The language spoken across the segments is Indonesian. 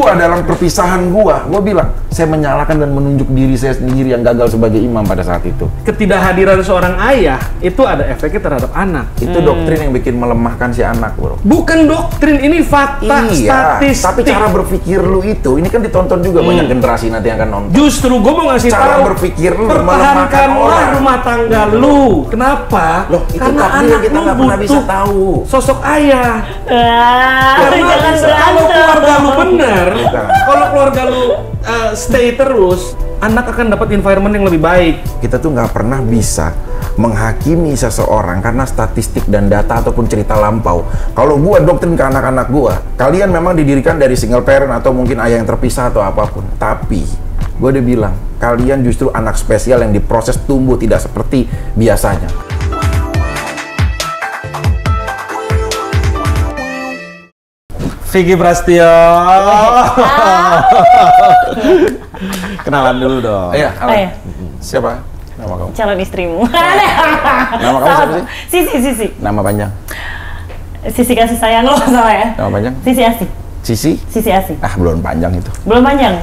gua dalam perpisahan gua bilang saya menyalahkan dan menunjuk diri saya sendiri yang gagal sebagai imam pada saat itu. Ketidakhadiran seorang ayah itu ada efeknya terhadap anak. Itu doktrin yang bikin melemahkan si anak, bro. Bukan doktrin, ini fakta, statistik. Tapi cara berpikir lu itu, ini kan ditonton juga banyak generasi nanti yang akan nonton. Justru gue mau ngasih cara tahu, berpikir lu pertahankanlah rumah tangga lu. Kenapa? Loh, itu karena takdir anak kita lu nggak pernah bisa butuh tahu. sosok ayah. Karena Jangan kalau keluarga lu berantem. bener, kalau keluarga lu stay terus, anak akan dapat environment yang lebih baik. Kita tuh nggak pernah bisa menghakimi seseorang karena statistik dan data ataupun cerita lampau. Kalau gua doktrin ke anak-anak gua, kalian memang didirikan dari single parent atau mungkin ayah yang terpisah atau apapun. Tapi gua udah bilang, kalian justru anak spesial yang diproses tumbuh tidak seperti biasanya. Vicky Prastio. Kenalan dulu dong. Iya, halo. Iya. Siapa? Nama kamu? Calon istrimu. Nama kamu siapa sih? Sisi. Nama panjang? Sisi kasih sayang lo salah ya. Nama panjang? Sisi Asi. Sisi? Sisi Asi. Ah, belum panjang itu. Belum panjang.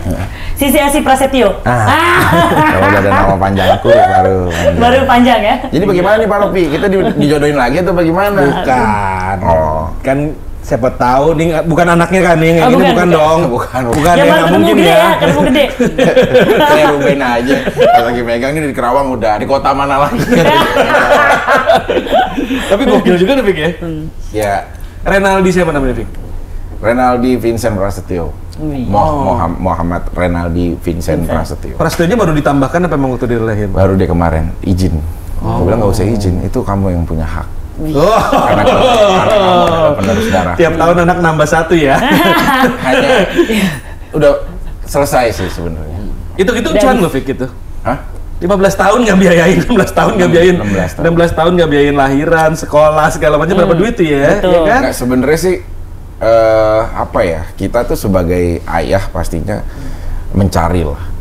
Sisi Asi Prasetyo. Kalau udah ada nama panjangku baru panjang. Baru panjang ya. Jadi bagaimana nih Pak Ropi? Kita dijodohin lagi atau bagaimana? Bukan. Oh. Kan siapa tahu nih bukan anaknya kan nih, yang Oh, ini bukan, bukan bukan. dong. Bukan. Bukan Ya yang baru nggak ketemu mungkin gede ya. ketemu gede. Kayak Ruben aja. Pas lagi megang ini di Kerawang udah, di kota mana lagi? Tapi gokil juga nih Vicky ya. Ya, Renaldi siapa namanya Vicky? Renaldi Vincent Prasetyo. Muhammad Renaldi Vincent Prasetyo. Prastionya baru ditambahkan apa emang waktu dia lahir? Baru dia kemarin izin. Gue bilang nggak usah izin, itu kamu yang punya hak. Oh. Karena kamu adalah penerus darah. Tiap tahun anak nambah satu ya. Hanya udah selesai sih sebenarnya. itu cuan loh Vicky itu. Hah? 15 tahun nggak biayain, 16 tahun nggak biayain, 16 tahun. 16 tahun nggak biayain lahiran, sekolah, segala macam berapa duit tuh ya? Betul. Iya kan? Nggak, sebenarnya sih apa ya, kita tuh sebagai ayah pastinya mencari lah.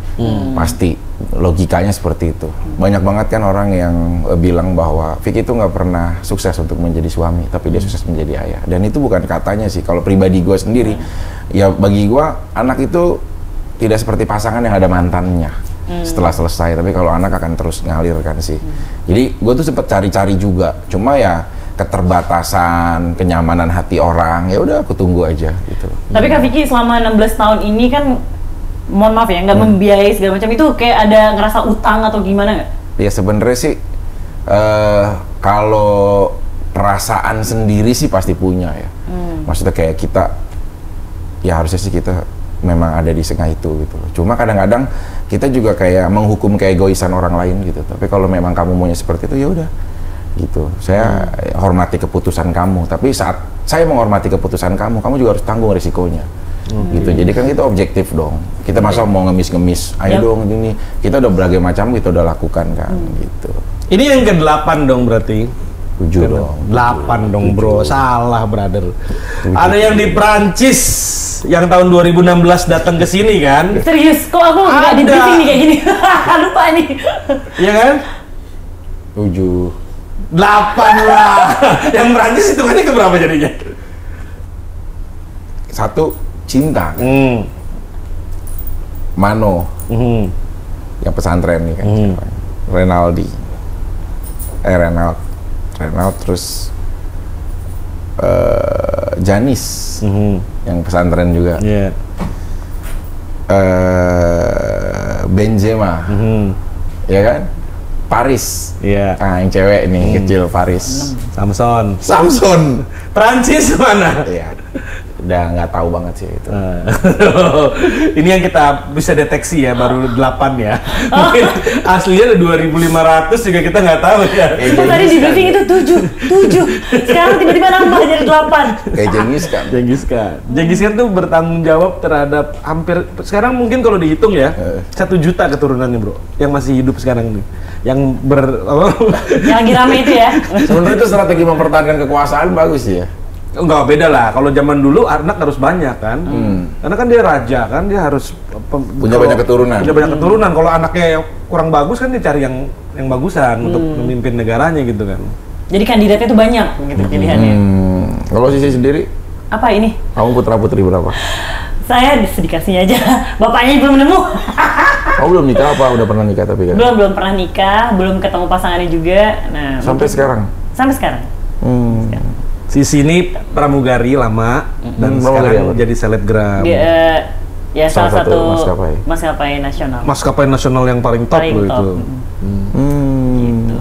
Pasti logikanya seperti itu. Banyak banget kan orang yang bilang bahwa Vicky itu nggak pernah sukses untuk menjadi suami, tapi dia sukses menjadi ayah. Dan itu bukan katanya sih. Kalau pribadi gue sendiri, ya bagi gue anak itu tidak seperti pasangan yang ada mantannya setelah selesai. Tapi kalau anak akan terus ngalir kan sih. Jadi gue tuh sempet cari-cari juga. Cuma ya keterbatasan, kenyamanan hati orang, ya udah aku tunggu aja gitu. Tapi Kak Vicky selama 16 tahun ini kan, mohon maaf ya, nggak membiayai segala macam, itu kayak ada ngerasa utang atau gimana nggak? Ya sebenarnya sih kalau perasaan sendiri sih pasti punya ya. Maksudnya kayak kita, ya harusnya sih kita memang ada di setengah itu gitu loh. Cuma kadang-kadang kita juga kayak menghukum keegoisan orang lain gitu. Tapi kalau memang kamu maunya seperti itu ya udah gitu. Saya hormati keputusan kamu. Tapi saat saya menghormati keputusan kamu juga harus tanggung risikonya. Gitu. Jadi kan kita objektif dong. Kita masa mau ngemis-ngemis, ayo dong ini. Kita udah berbagai macam kita udah lakukan kan gitu. Ini yang ke-8 dong berarti. 7 dong. 8 dong bro, salah brother. Ada yang di Prancis yang tahun 2016 datang ke sini kan? Serius, kok aku nggak di Ada. briefing nih kayak gini? Lupa nih. Iya kan? 7. 8 lah. Yang Prancis hitungannya ke berapa jadinya? 1 cinta. Mano yang pesantren nih kan. Renaldi. Renald terus Janis yang pesantren juga. Iya. Benzema. Ya kan? Paris. Iya. Ah, yang cewek nih kecil Paris. Samson. Prancis mana? Iya. Udah nggak tahu banget sih itu. Ini yang kita bisa deteksi ya, baru 8 ya. Mungkin aslinya ada 2.500 juga kita nggak tahu ya. Kok tadi di briefing itu 7. Sekarang tiba-tiba nambah jadi 8. Kayak Genghis Khan tuh bertanggung jawab terhadap hampir, sekarang mungkin kalau dihitung ya, 1 juta keturunannya bro, yang masih hidup sekarang nih. Yang Yang lagi rame itu ya. Sebenarnya itu strategi mempertahankan kekuasaan bagus ya. Enggak, beda lah. Kalau zaman dulu anak harus banyak kan. Karena kan dia raja kan, dia harus Punya banyak keturunan. Punya banyak keturunan. Kalau anaknya kurang bagus kan dia cari yang bagusan untuk memimpin negaranya gitu kan. Jadi kandidatnya tuh banyak gitu pilihannya. Kalau Sisi sendiri, Apa ini? kamu putra putri berapa? Saya dikasihnya aja. Bapaknya belum nemu. Oh belum nikah apa? Udah pernah nikah tapi kan? Belum pernah nikah, belum ketemu pasangannya juga. Nah, Sampai sekarang? Sampai sekarang. Sisi ini pramugari lama dan sekarang jadi selebgram. Dia, ya salah satu maskapai nasional. Maskapai nasional yang paling top loh itu. Gitu.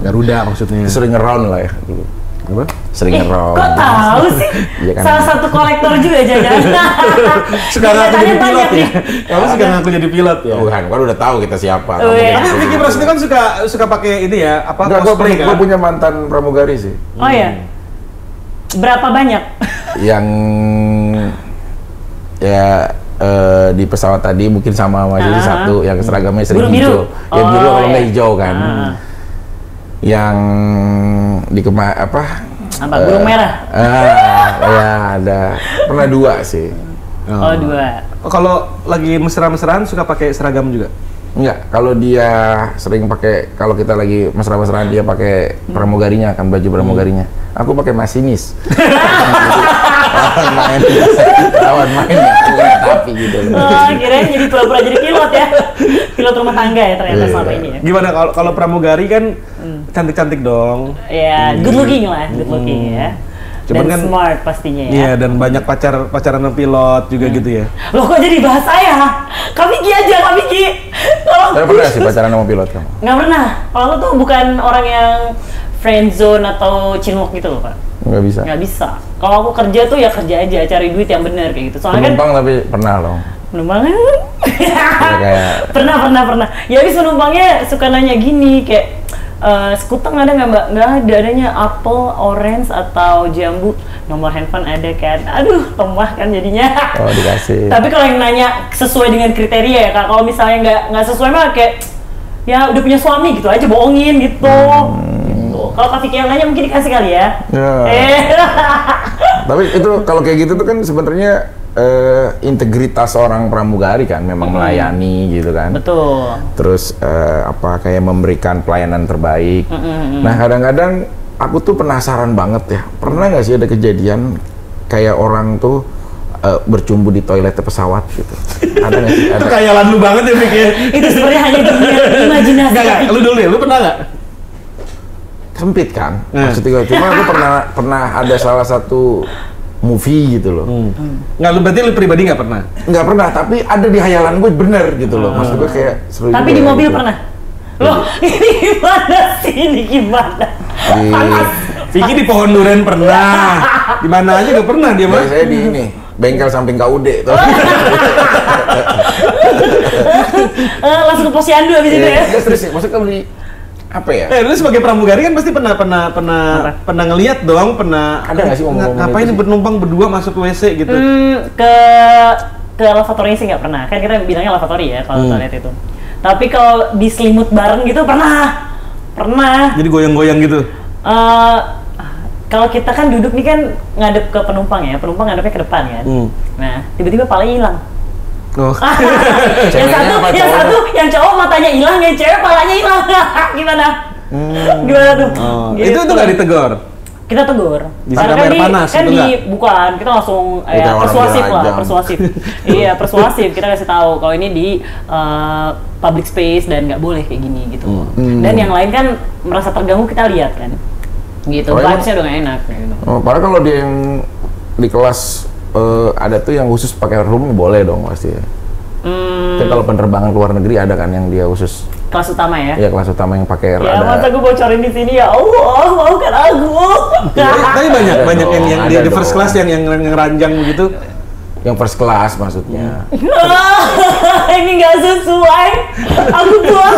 Garuda maksudnya. Sering ngeround lah ya dulu. Apa? Sering ngeround. Kok tahu sih? Iya kan? Salah satu kolektor juga jangan. Sekarang aku jadi pilot ya. Kamu sekarang aku jadi pilot ya. Bukan, kan udah tahu kita siapa. Oh, iya. Tapi Vicky Prasetyo kan suka pakai ini ya, apa cosplay kan? Gue punya mantan pramugari sih. Oh ya. Berapa banyak? Yang ya di pesawat tadi mungkin sama jadi satu yang seragamnya sering hijau. Ya biru kalau nggak hijau kan. Yang di burung merah. Ya ada pernah 2 sih. Oh 2. Kalau lagi mesra-mesraan suka pakai seragam juga? Enggak, kalau dia sering pakai, kalau kita lagi mesra-mesraan dia pakai pramugarinya kan, baju pramugarinya. Aku pakai masinis. Lawan main ya, tapi gitu. Oh, kirain jadi pura-pura jadi pilot ya. Pilot rumah tangga ya ternyata selama ini ya. Gimana kalau pramugari kan cantik-cantik dong. Ya, good looking lah, good looking ya. Cuman dan kan, smart pastinya ya. Iya, dan banyak pacaran sama pilot juga gitu ya. Loh kok jadi bahas saya? Kak Vicky aja, Kak Vicky. Saya pernah sih pacaran sama pilot kamu? Nggak pernah. Kalau aku tuh bukan orang yang friend zone atau cinlok gitu loh, Pak. Nggak bisa? Nggak bisa. Kalau aku kerja tuh ya kerja aja, cari duit yang benar kayak gitu. Soalnya penumpang kan, tapi pernah loh. penumpang kayak... pernah. Ya habis penumpangnya suka nanya gini kayak, sekutang ada nggak mbak? Nggak ada, adanya apel, orange atau jambu. Nomor handphone ada kan? Aduh, lemah kan jadinya. Oh dikasih. Tapi kalau yang nanya sesuai dengan kriteria ya kak, kalau misalnya nggak sesuai mah kayak ya udah punya suami gitu aja, bohongin gitu. Gitu. Kalau Kak Vicky yang nanya mungkin dikasih kali ya. Tapi itu kalau kayak gitu tuh kan sebenarnya integritas orang pramugari kan, memang melayani gitu kan. Betul. Terus kayak memberikan pelayanan terbaik. Nah kadang-kadang aku tuh penasaran banget ya, pernah nggak sih ada kejadian kayak orang tuh bercumbu di toilet pesawat gitu? Ada nggak sih? Itu khayalan lu banget ya Vicky. Itu sebenarnya hanya dunia imajinasi. Enggak, lu dulu ya, lu pernah nggak? Sempit kan? Maksudnya cuma aku pernah ada salah satu movie gitu loh. Nggak, lu berarti lu pribadi nggak pernah? Nggak pernah, tapi ada di hayalan gue bener gitu loh. Maksud gue kayak seru. Tapi juga di mobil gitu. pernah? Loh, ini gimana sih? Ini gimana? Panas. Vicky di pohon durian pernah. Di mana aja nggak pernah dia mah. Saya di ini bengkel samping KUD tuh. Langsung ke posyandu abis itu ya? Terus maksudnya kalau di apa ya? Lu sebagai pramugari kan pasti pernah ngelihat dong, Ada nggak sih ngomong-ngomong ngapain itu sih? bernumpang berdua masuk WC gitu? Ke lavatory sih nggak pernah. Kan kita bilangnya lavatory ya kalau toilet itu. Tapi kalau di selimut bareng gitu pernah. Jadi goyang-goyang gitu. Kalau kita kan duduk nih kan ngadep ke penumpang ya, penumpang ngadepnya ke depan kan. Nah, tiba-tiba palanya hilang. Oh. yang cowok matanya hilang, yang cewek palanya hilang. Gimana? Gimana tuh? Gitu. Itu nggak ditegur? Kita tegur. Disiram air panas kan gitu bukan, kita langsung persuasif lah, persuasif. Iya, persuasif. Kita kasih tahu kalau ini di public space dan nggak boleh kayak gini gitu. Dan yang lain kan merasa terganggu, kita lihat kan. Gitu. Vibes-nya udah nggak enak gitu. Oh, padahal kalau dia yang di kelas ada tuh yang khusus pakai room boleh dong pasti ya. Kan kalau penerbangan ke luar negeri ada kan yang dia khusus kelas utama ya? Iya, kelas utama yang pakai ya, masa gue bocorin di sini ya Allah, maafkan aku. Tapi banyak yang di first class yang ranjang begitu. Yang first class maksudnya. Ini nggak sesuai. Aku buang.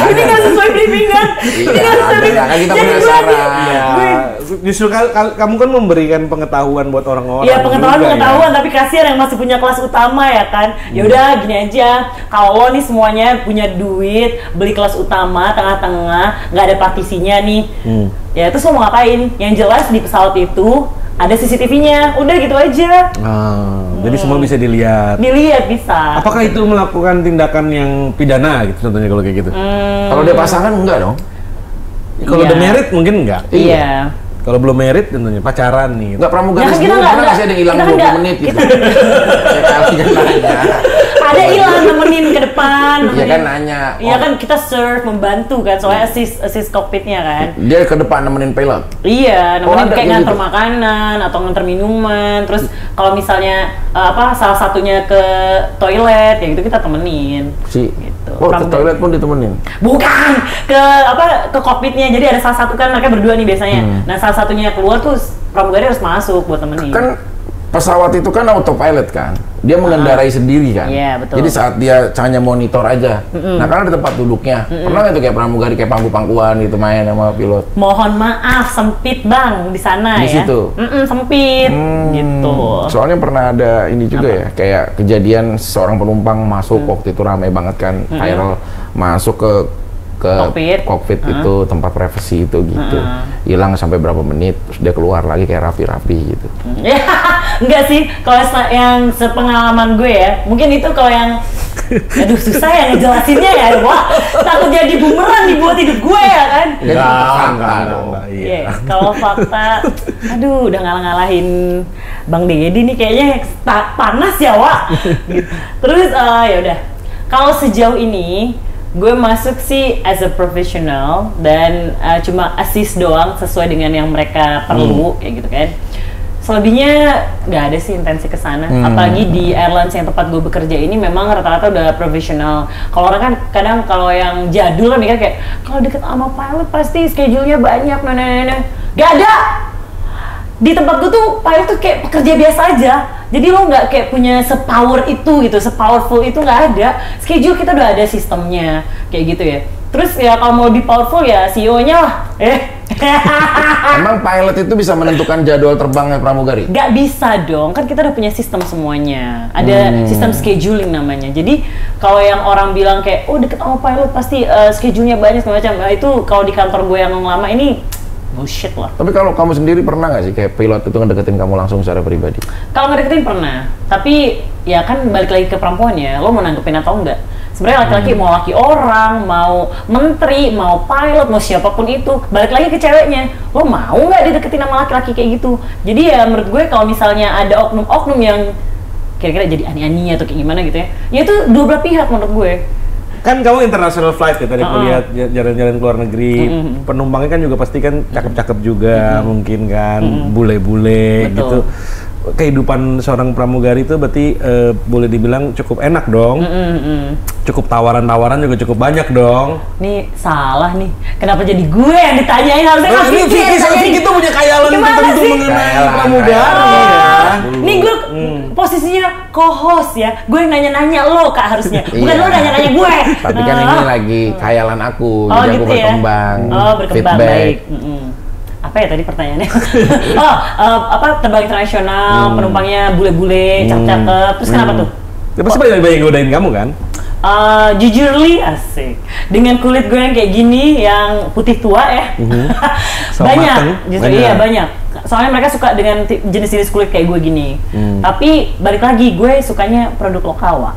Ini nggak sesuai briefingan. Ini nggak sesuai briefingan. Kan kita penasaran. Justru kamu kan memberikan pengetahuan buat orang-orang. Iya, pengetahuan, tapi kasihan yang masih punya kelas utama ya kan. Ya udah gini aja. Kalau lo nih semuanya punya duit, beli kelas utama tengah-tengah, nggak ada partisinya nih. Ya terus lo mau ngapain? Yang jelas di pesawat itu ada CCTV-nya, udah gitu aja. Jadi semua bisa dilihat. Dilihat bisa. Apakah itu melakukan tindakan yang pidana gitu contohnya kalau kayak gitu? Kalau dia pasangan enggak dong? Kalau udah married mungkin enggak. Iya. Kalau belum married tentunya pacaran nih. Enggak pramugari Ya kan kita sebelum nggak- pernah nggak sih ada yang hilang kita kan 20 nggak- menit gitu? kita- Ya kali kan nanya. Ada hilang nemenin ke depan. Iya nemenin. kan nanya. Iya kan kita serve membantu kan soalnya assist cockpitnya kan. Dia ke depan nemenin pilot. Iya, Oh, nemenin ada kayak kayak nganter gitu? makanan atau nganter minuman. Terus kalau misalnya salah satunya ke toilet ya gitu kita temenin. Gitu. Oh, ke Pramugari. toilet pun ditemenin. Bukan ke kokpitnya. Jadi ada salah satu kan mereka berdua nih biasanya. Nah, salah satunya keluar tuh pramugari harus masuk buat temenin. Kan pesawat itu kan autopilot kan, dia mengendarai sendiri kan. Iya, betul. Jadi saat dia hanya monitor aja, nah kan ada tempat duduknya. Pernah nggak tuh kayak pramugari kayak pangku-pangkuan gitu main sama pilot? Mohon maaf, sempit bang di sana Di ya. situ? Sempit gitu. Soalnya pernah ada ini juga ya, kayak kejadian seorang penumpang masuk waktu itu ramai banget kan, viral masuk ke kokpit itu tempat privasi itu gitu, hilang sampai berapa menit, terus dia keluar lagi kayak rapi-rapi gitu. Ya, enggak sih. Kalau yang sepengalaman gue ya, mungkin itu kalau yang, aduh susah ya ngejelasinnya ya, wah takut jadi bumerang dibuat hidup gue ya kan. Enggak. Iya. Kalau fakta, aduh udah ngalah-ngalahin Bang Deddy nih kayaknya panas ya Wak. Gitu. Terus ya udah. Kalau sejauh ini gue masuk sih as a professional dan cuma assist doang sesuai dengan yang mereka perlu kayak gitu kan. Selebihnya nggak ada sih intensi ke sana. Apalagi di airlines yang tempat gue bekerja ini memang rata-rata udah profesional. Kalau orang kan kadang kalau yang jadul kan mikir kayak kalau deket sama pilot pasti schedule-nya banyak, Gak ada. Di tempat gue tuh pilot tuh kayak pekerja biasa aja. Jadi lo nggak kayak punya sepower itu gitu, sepowerful itu nggak ada. Schedule kita udah ada sistemnya kayak gitu ya. Terus ya kalau mau lebih powerful ya CEO-nya lah. Emang pilot itu bisa menentukan jadwal terbangnya pramugari? Nggak bisa dong, kan kita udah punya sistem semuanya. Ada sistem scheduling namanya. Jadi kalau yang orang bilang kayak, oh deket sama pilot pasti schedule-nya banyak segala macam. Nah, itu kalau di kantor gue yang lama ini bullshit lah. Tapi kalau kamu sendiri pernah nggak sih kayak pilot itu ngedeketin kamu langsung secara pribadi? Kalau ngedeketin pernah, tapi ya kan balik lagi ke perempuan ya, lo mau nanggepin atau enggak. Sebenarnya laki-laki mau laki orang, mau menteri, mau pilot, mau siapapun itu, balik lagi ke ceweknya. Lo mau nggak dideketin sama laki-laki kayak gitu? Jadi ya menurut gue kalau misalnya ada oknum-oknum yang kira-kira jadi ani-ani atau kayak gimana gitu ya itu dua belah pihak menurut gue. Kan kamu international flight ya tadi aku lihat jalan-jalan ke luar negeri, penumpangnya kan juga pasti kan cakep-cakep juga mungkin kan, bule-bule Betul. gitu. Kehidupan seorang pramugari itu berarti boleh dibilang cukup enak dong, cukup tawaran-tawaran juga cukup banyak dong. Nih salah nih, kenapa jadi gue yang ditanyain harusnya kan Ini Vicky yang ditanyain. Vicky tuh punya khayalan Gimana tertentu sih? mengenai Khayalan, pramugari ya. Nih gue posisinya co-host ya, gue yang nanya-nanya lo kak harusnya, bukan Iya. lo nanya-nanya gue. Tapi kan ini lagi khayalan aku, Oh jadi gitu aku ya? berkembang, Oh berkembang, feedback. baik. Apa ya tadi pertanyaannya? Apa terbang internasional, penumpangnya bule-bule, cakep-cakep, terus kenapa tuh? Ya pasti banyak godain kamu kan? Jujurly asik dengan kulit gue yang kayak gini yang putih tua ya So banyak mateng. justru Banyak. iya banyak soalnya mereka suka dengan jenis-jenis kulit kayak gue gini tapi balik lagi gue sukanya produk lokal Wak.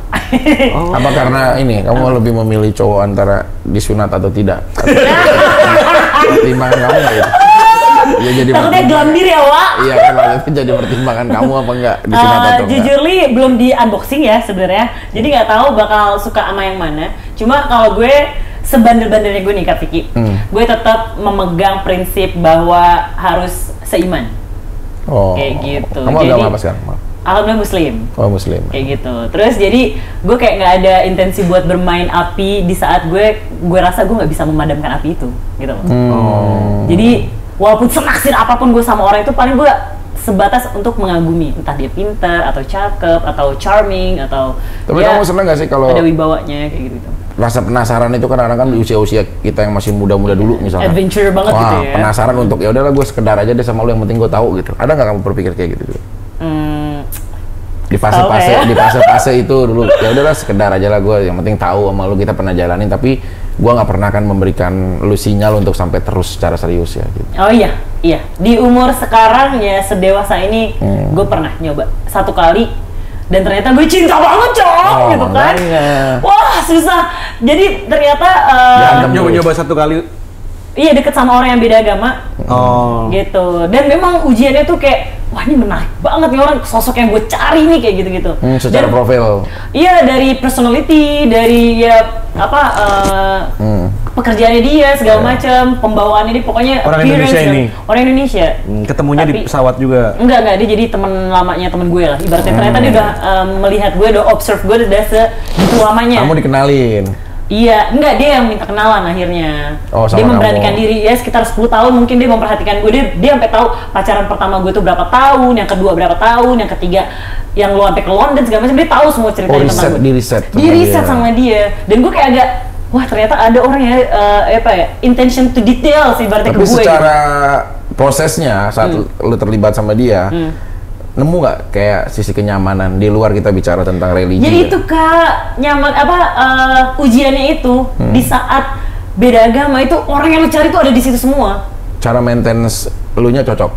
Apa karena ini kamu lebih memilih cowok antara disunat atau tidak? Pertimbangan kamu nggak itu? Ya jadi takutnya gelambir ya Wak. Iya kan waktu itu jadi pertimbangan kamu apa enggak disunat atau enggak? Jujurly belum di unboxing ya sebenarnya jadi nggak tahu bakal suka sama yang mana cuma kalau gue sebandel-bandelnya gue nih Kak Vicky gue tetap memegang prinsip bahwa harus seiman Oh. kayak gitu. Kamu Jadi- agama apa sekarang? Maaf. alhamdulillah muslim Oh Muslim. kayak gitu. Terus jadi gue kayak nggak ada intensi buat bermain api di saat gue rasa gue nggak bisa memadamkan api itu, gitu loh. Jadi walaupun senaksir apapun gue sama orang itu paling gue sebatas untuk mengagumi, entah dia pintar atau cakep atau charming atau Tapi dia kamu seneng nggak sih kalau ada wibawanya kayak gitu. rasa penasaran itu kan kadang-kadang di usia-usia kita yang masih muda-muda dulu misalnya. Adventure banget Wah, gitu ya. penasaran untuk ya udahlah gue sekedar aja deh sama lu yang penting gue tahu gitu. Ada nggak kamu berpikir kayak gitu? Di fase-fase Tahu ya. di fase-fase itu dulu ya udahlah sekedar aja lah gue yang penting tahu sama lu kita pernah jalanin tapi gue nggak pernah kan memberikan lu sinyal untuk sampai terus secara serius ya gitu. Oh iya, di umur sekarang ya sedewasa ini gue pernah nyoba satu kali dan ternyata gue cinta banget gitu kan. makanya. Wah susah. Jadi ternyata Berantem. Nyoba-nyoba satu kali Iya, deket sama orang yang beda agama. Oh. Gitu. Dan memang ujiannya tuh kayak, wah ini menarik banget nih orang, sosok yang gue cari nih kayak gitu-gitu. Secara profil. Iya, dari personality, dari ya apa pekerjaannya dia segala macam, pembawaannya dia, pokoknya Orang appearance Indonesia dan- ini? Orang Indonesia. Ketemunya di Tapi- pesawat juga. Enggak, dia jadi teman lamanya teman gue lah. Ibaratnya ternyata dia udah melihat gue, udah observe gue udah segitu lamanya. Kamu dikenalin. Iya, enggak, dia yang minta kenalan akhirnya. Oh, sama dia memberanikan kamu. diri, ya sekitar 10 tahun mungkin dia memperhatikan gue. Dia sampai tahu pacaran pertama gue tuh berapa tahun, yang kedua berapa tahun, yang ketiga yang lo sampai ke London segala macam, dia tahu semua ceritanya tentang gue. Di riset Sama dia. Dan gue kayak agak, wah ternyata ada orang ya, apa ya, intention to detail sih ibaratnya Tapi ke gue. secara prosesnya saat lu terlibat sama dia, nemu nggak kayak sisi kenyamanan di luar kita bicara tentang religi? Jadi ya? itu Kak, nyaman apa ujiannya itu di saat beda agama itu orang yang lu cari tuh ada di situ semua. Cara maintenance elunya cocok.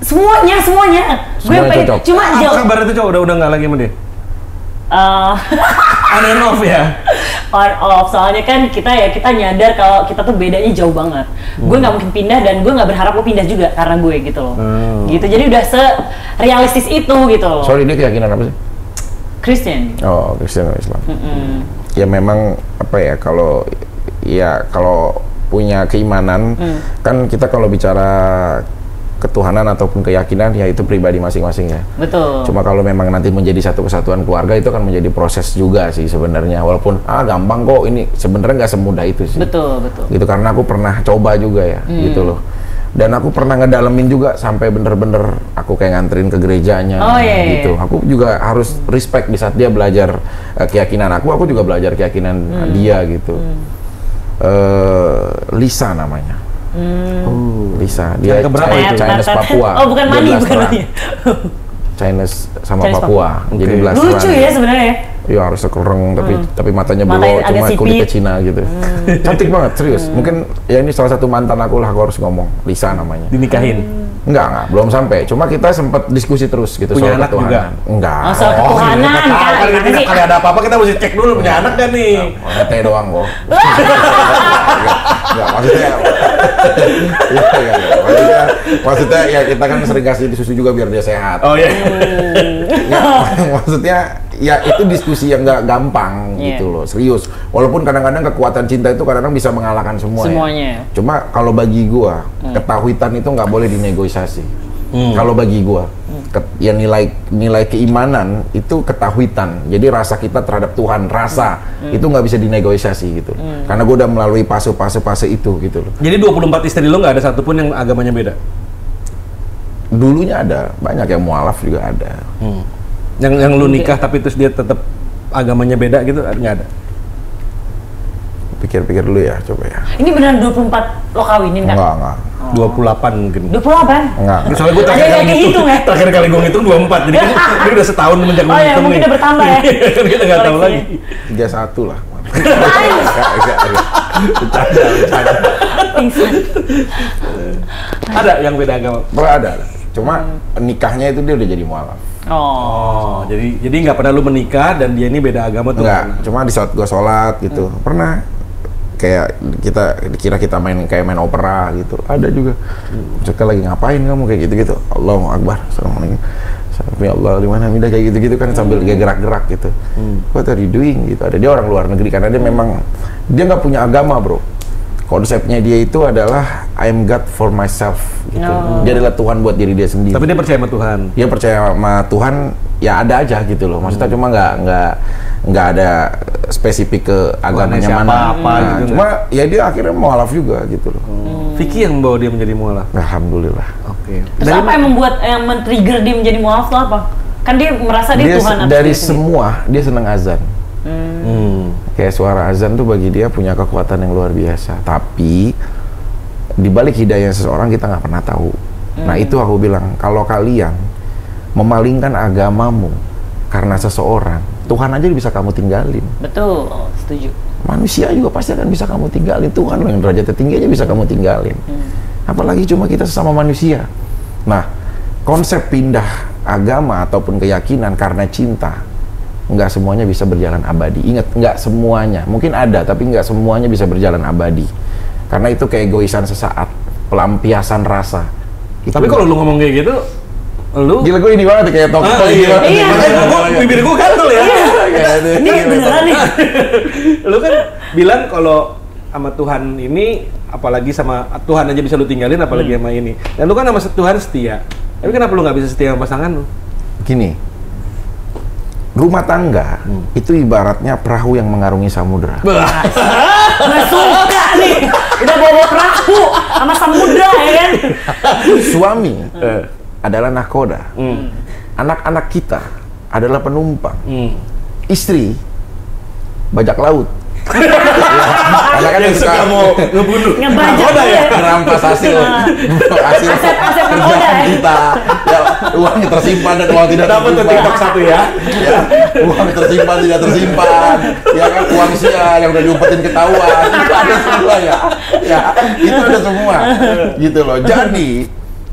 Semuanya. Semuanya pengen cocok. cuma Apa jauh kabar itu cowok udah nggak lagi sama dia? On and off ya? on off, soalnya kan kita nyadar kalau kita tuh bedanya jauh banget. Gue nggak mungkin pindah dan gue nggak berharap lo pindah juga karena gue gitu loh. Gitu, jadi udah realistis itu gitu loh. Sorry, dia keyakinan apa sih? Christian. Oh, Kristen atau Islam. Ya memang apa ya, kalau punya keimanan, kan kita kalau bicara ketuhanan ataupun keyakinan ya itu pribadi masing-masing ya. Betul. Cuma kalau memang nanti menjadi satu kesatuan keluarga itu kan menjadi proses juga sih sebenarnya. Walaupun gampang kok, ini sebenarnya nggak semudah itu sih. Betul. Gitu, karena aku pernah coba juga ya, gitu loh. Dan aku pernah ngedalemin juga sampai bener-bener aku kayak nganterin ke gerejanya, gitu. Aku juga harus respect di saat dia belajar keyakinan aku juga belajar keyakinan dia gitu. Lisa namanya. Lisa, dia Chinese Papua. Oh, bukan Mani, bukan Mani. Chinese sama Chinese Papua. Papua. Jadi Okay. belasan. Lucu ya sebenarnya. Iya, harus sekereng tapi matanya Matanya belok, agak cuma sipit. kulitnya Cina gitu. Cantik banget, serius. Mungkin ya ini salah satu mantan aku lah, aku harus ngomong. Lisa namanya. Dinikahin? Enggak, belum sampai. Cuma kita sempat diskusi terus gitu. Punya soal anak juga? ketuhanan. Enggak. Oh, soal ketuhanan, Kali Kak. kali ada apa-apa kita mesti cek dulu punya anak kan nih. Teh doang kok. Enggak, maksudnya. Iya. Maksudnya ya kita kan sering kasih susu juga biar dia sehat. Oh iya. Maksudnya ya itu diskusi yang nggak gampang gitu loh, serius. Walaupun kadang-kadang kekuatan cinta itu kadang-kadang bisa mengalahkan semuanya. Cuma kalau bagi gua, ketahuitan itu nggak boleh dinegosiasi. Kalau bagi gua, ya nilai keimanan itu ketahuitan. Jadi rasa kita terhadap Tuhan, itu nggak bisa dinegosiasi gitu. Karena gua udah melalui fase itu gitu loh. Jadi 24 istri lo nggak ada satupun yang agamanya beda? Dulunya ada, banyak yang mualaf juga ada. Yang lu nikah tapi terus dia tetap agamanya beda gitu nggak ada? Pikir-pikir dulu ya, coba ya. Ini beneran 24 lo kawinin kan? Enggak. 28 mungkin. 28? Enggak. Soalnya gue Ada yang kehitung ya? terakhir kali gue ngitung 24, jadi kan udah setahun semenjak gue Oh ya, ngitung mungkin nih. udah bertambah ya? Kan kita nggak tahu lagi. 31 lah. Nice. Bercanda. Pingsan. Ada yang beda agama? Ada. Cuma nikahnya itu dia udah jadi mualaf. Oh. Jadi nggak pernah lu menikah dan dia ini beda agama tuh? Enggak, cuma di saat gua sholat gitu. Pernah kayak kita main opera gitu. Ada juga. Mereka lagi ngapain kamu kayak gitu-gitu. Allahu Akbar. Assalamualaikum. Sampai Allah di mana minta kayak gitu-gitu kan sambil dia gerak-gerak gitu. What are you doing gitu. Ada dia orang luar negeri karena dia memang dia nggak punya agama, bro. Konsepnya dia itu adalah I'm God for myself gitu. Dia adalah Tuhan buat diri dia sendiri. Tapi dia percaya sama Tuhan. Dia percaya sama Tuhan, ya ada aja gitu loh. Maksudnya cuma nggak ada spesifik ke agamanya siapa, mana. apa gitu, cuma ya dia akhirnya mualaf juga gitu loh. Vicky yang bawa dia menjadi mualaf. Alhamdulillah. Oke. Terus apa yang membuat, yang men-trigger dia menjadi mualaf tuh apa? Kan dia merasa dia Tuhan atas dari diri sendiri. semua dia senang azan. Kayak suara azan tuh bagi dia punya kekuatan yang luar biasa. Tapi di balik hidayah seseorang kita nggak pernah tahu. Nah itu aku bilang, kalau kalian memalingkan agamamu karena seseorang, Tuhan aja bisa kamu tinggalin. Betul, setuju. Manusia juga pasti akan bisa kamu tinggalin. Tuhan loh yang derajatnya tinggi aja bisa kamu tinggalin. Apalagi cuma kita sesama manusia. Nah, konsep pindah agama ataupun keyakinan karena cinta, nggak semuanya bisa berjalan abadi. Ingat, nggak semuanya. Mungkin ada, tapi nggak semuanya bisa berjalan abadi. Karena itu keegoisan sesaat, pelampiasan rasa. Tapi kalau lu ngomong kayak gitu, lu gila, gue ini banget kayak talk show gitu. Iya. Bibir gua gatel ya. Ini beneran nih. Lu kan bilang kalau sama Tuhan ini, apalagi sama Tuhan aja bisa lu tinggalin, apalagi sama ini. Dan lu kan sama Tuhan setia. Tapi kenapa lu nggak bisa setia sama pasangan lu? Gini, rumah tangga itu ibaratnya perahu yang mengarungi samudera. Gue suka nih. Udah bawa perahu sama samudra ya kan. Suami adalah nahkoda. Anak-anak kita adalah penumpang. Istri bajak laut. Karena kan yang suka mau ngebunuh. Ngebajak ya. merampas hasil Aset kerjaan nahkoda ya. kita. Ya, uangnya tersimpan dan uang tidak Dapat tuh tersimpan. TikTok 1 ya. Ya, uang tersimpan tidak tersimpan. Ya kan, uang sia yang udah diumpetin ketahuan. Itu ada semua ya. Ya, itu ada semua. Gitu loh. Jadi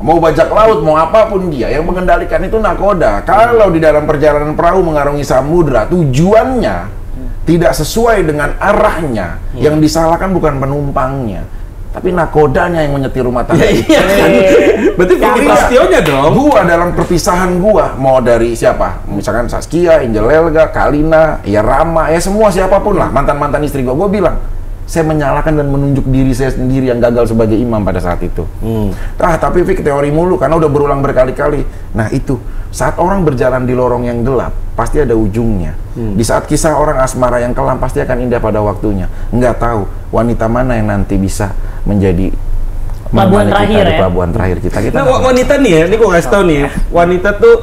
mau bajak laut, mau apapun dia, yang mengendalikan itu nahkoda. Kalau di dalam perjalanan perahu mengarungi samudra, tujuannya tidak sesuai dengan arahnya, yang disalahkan bukan penumpangnya, tapi nahkodanya yang menyetir rumah tangga. Iya. Berarti Vicky Prasetyonya dong. Gua dalam perpisahan gua, mau dari siapa? Misalkan Saskia, Angel Elga, Kalina, ya Rama, ya semua siapapun lah, mantan-mantan istri gua bilang, saya menyalahkan dan menunjuk diri saya sendiri yang gagal sebagai imam pada saat itu. Tapi Vick teori mulu, karena udah berulang berkali-kali. Nah itu, saat orang berjalan di lorong yang gelap, pasti ada ujungnya. Di saat kisah orang asmara yang kelam, pasti akan indah pada waktunya. Nggak tahu wanita mana yang nanti bisa menjadi Pelabuhan menemani terakhir kita di ya? pelabuhan terakhir kita. Nah, wanita nih ya, ini gua kasih tau nih ya. Wanita tuh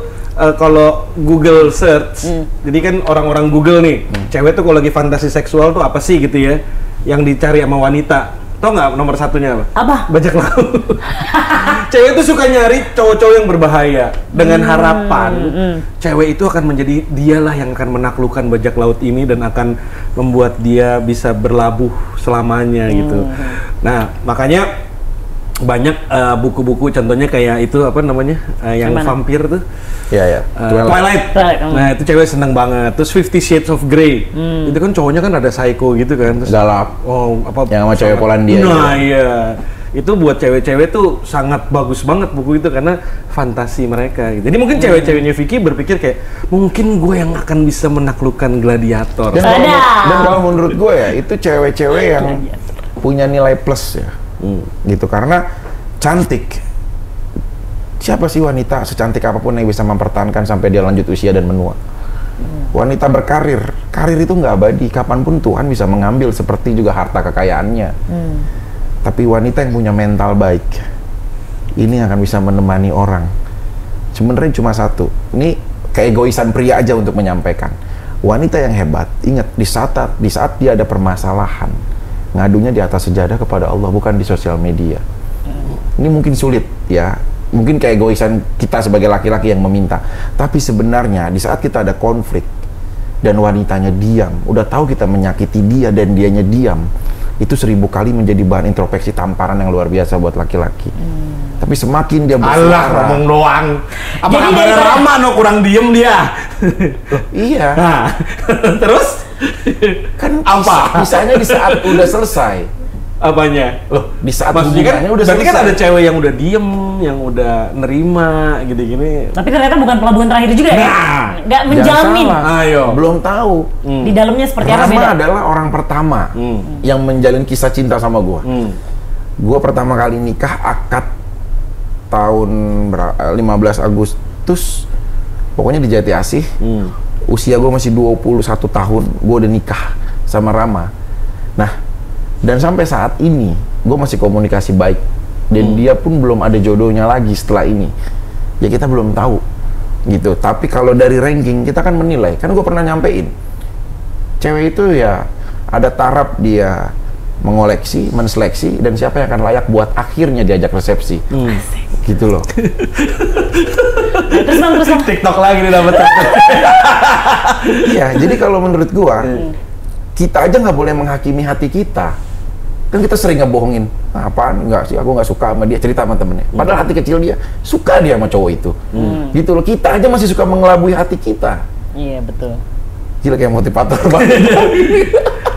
kalau Google search, jadi kan orang-orang Google nih, cewek tuh kalau lagi fantasi seksual tuh apa sih gitu ya, yang dicari sama wanita. Tau nggak nomor satunya apa? Apa? Bajak laut. Cewek tuh suka nyari cowok-cowok yang berbahaya dengan harapan cewek itu akan menjadi dialah yang akan menaklukkan bajak laut ini dan akan membuat dia bisa berlabuh selamanya gitu. Nah, makanya banyak buku-buku, contohnya kayak itu apa namanya, yang Gimana? vampir tuh. Ya ya. Twilight. Nah, itu cewek seneng banget. Terus 50 Shades of Grey. Itu kan cowoknya kan ada psycho gitu kan. Terus Galap. oh, apa Yang sama cewek Polandia. Nah, iya. Itu buat cewek-cewek tuh sangat bagus banget buku itu karena fantasi mereka gitu. Jadi mungkin cewek-ceweknya Vicky berpikir kayak mungkin gue yang akan bisa menaklukkan gladiator. Dan kalau menurut gue ya, itu cewek-cewek yang punya nilai plus ya. Gitu, karena cantik. Siapa sih wanita secantik apapun yang bisa mempertahankan sampai dia lanjut usia dan menua? Wanita berkarir, karir itu nggak abadi, kapanpun Tuhan bisa mengambil, seperti juga harta kekayaannya. Tapi wanita yang punya mental baik, ini akan bisa menemani orang. Sebenarnya cuma satu, ini keegoisan pria aja untuk menyampaikan. Wanita yang hebat, ingat, di saat dia ada permasalahan, ngadunya di atas sejadah kepada Allah, bukan di sosial media. Ini mungkin sulit ya, mungkin keegoisan kita sebagai laki-laki yang meminta. Tapi sebenarnya di saat kita ada konflik dan wanitanya diam, udah tahu kita menyakiti dia dan dianya diam, itu 1000 kali menjadi bahan introspeksi tamparan yang luar biasa buat laki-laki. Tapi semakin dia Alah, bersuara, ngomong doang. Apa Jadi kabarnya daripada- Rama no kurang diem dia? iya, Nah, terus kan apa? Kisahnya di saat udah selesai. Apanya? Loh, di saat Maksudnya kan hubungannya udah berarti selesai. kan ada cewek yang udah diem, yang udah nerima gini-gini. Tapi ternyata bukan pelabuhan terakhir juga ya? Nah, Nggak Jangan menjamin. salah, Ayo. belum tahu. Di dalamnya seperti apa Rama beda? adalah orang pertama yang menjalin kisah cinta sama gua. Gua pertama kali nikah akad tahun 15 Agustus, pokoknya di Jati Asih. Usia gua masih 21 tahun, gua udah nikah sama Rama. Nah, dan sampai saat ini gua masih komunikasi baik, dan dia pun belum ada jodohnya lagi setelah ini. Ya kita belum tahu gitu. Tapi kalau dari ranking kita kan menilai, kan gue pernah nyampein, cewek itu ya ada taraf dia mengoleksi, menseleksi, dan siapa yang akan layak buat akhirnya diajak resepsi. Gitu loh. Terus bang. TikTok lagi nih dapet. Iya, jadi kalau menurut gua, kita aja nggak boleh menghakimi hati kita. Kan kita sering ngebohongin, "Ah, apaan, enggak sih, aku nggak suka sama dia," cerita sama temennya. Padahal hati kecil dia suka dia sama cowok itu. Gitu loh, kita aja masih suka mengelabui hati kita. Iya betul. Gila, kayak motivator banget.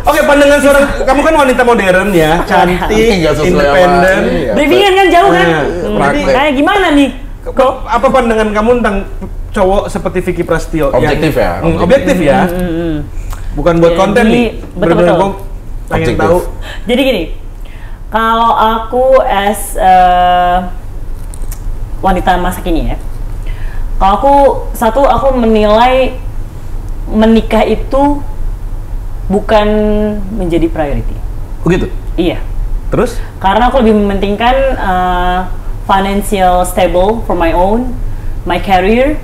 Oke, pandangan seorang, kamu kan wanita modern ya, cantik, Nggak sesuai independen. sama ini ya. Briefingan kan jauh kan? Nah, praktek. Kayak gimana nih? Kok? Apa pandangan kamu tentang cowok seperti Vicky Prasetyo? Objektif ya? Objektif ya? Bukan buat Jadi, konten nih. betul-betul. Bener-bener gua pengen Objektif. tahu. Jadi gini, kalau aku as wanita masa kini ya, kalau aku menilai menikah itu bukan menjadi priority. Begitu? Iya, Terus? karena aku lebih mementingkan financial stable for my own, my career.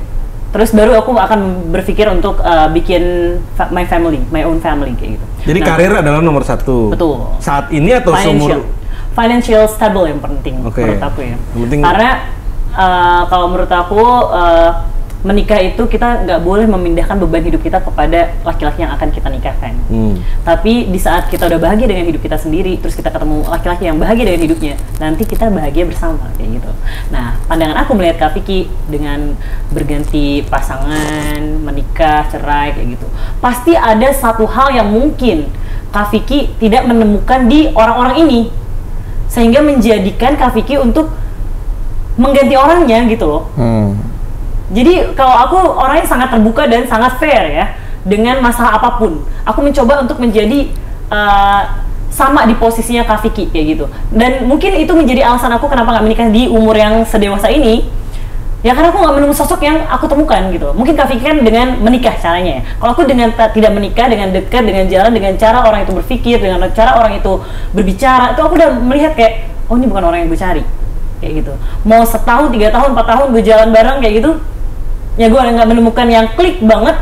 Terus baru aku akan berpikir untuk bikin my own family kayak gitu. Jadi Nah, karir adalah nomor satu. Betul. Saat ini atau seumur? Financial stable yang penting Oke. menurut aku ya. Yang penting- Karena kalau menurut aku menikah itu kita nggak boleh memindahkan beban hidup kita kepada laki-laki yang akan kita nikahkan. Tapi di saat kita udah bahagia dengan hidup kita sendiri, terus kita ketemu laki-laki yang bahagia dengan hidupnya, nanti kita bahagia bersama kayak gitu. Nah, pandangan aku melihat Kak Vicky dengan berganti pasangan, menikah, cerai kayak gitu, pasti ada satu hal yang mungkin Kak Vicky tidak menemukan di orang-orang ini, sehingga menjadikan Kak Vicky untuk mengganti orangnya gitu loh. Jadi kalau aku orangnya sangat terbuka dan sangat fair ya dengan masalah apapun. Aku mencoba untuk menjadi sama di posisinya Kak Vicky kayak gitu. Dan mungkin itu menjadi alasan aku kenapa nggak menikah di umur yang sedewasa ini. Ya karena aku nggak menemu sosok yang aku temukan gitu. Mungkin Kak Vicky kan dengan menikah caranya ya. Kalau aku dengan tidak menikah, dengan dekat, dengan jalan, dengan cara orang itu berpikir, dengan cara orang itu berbicara, itu aku udah melihat kayak, oh ini bukan orang yang gue cari kayak gitu. Mau setahun, 3 tahun, 4 tahun gue jalan bareng kayak gitu, ya gue nggak menemukan yang klik banget,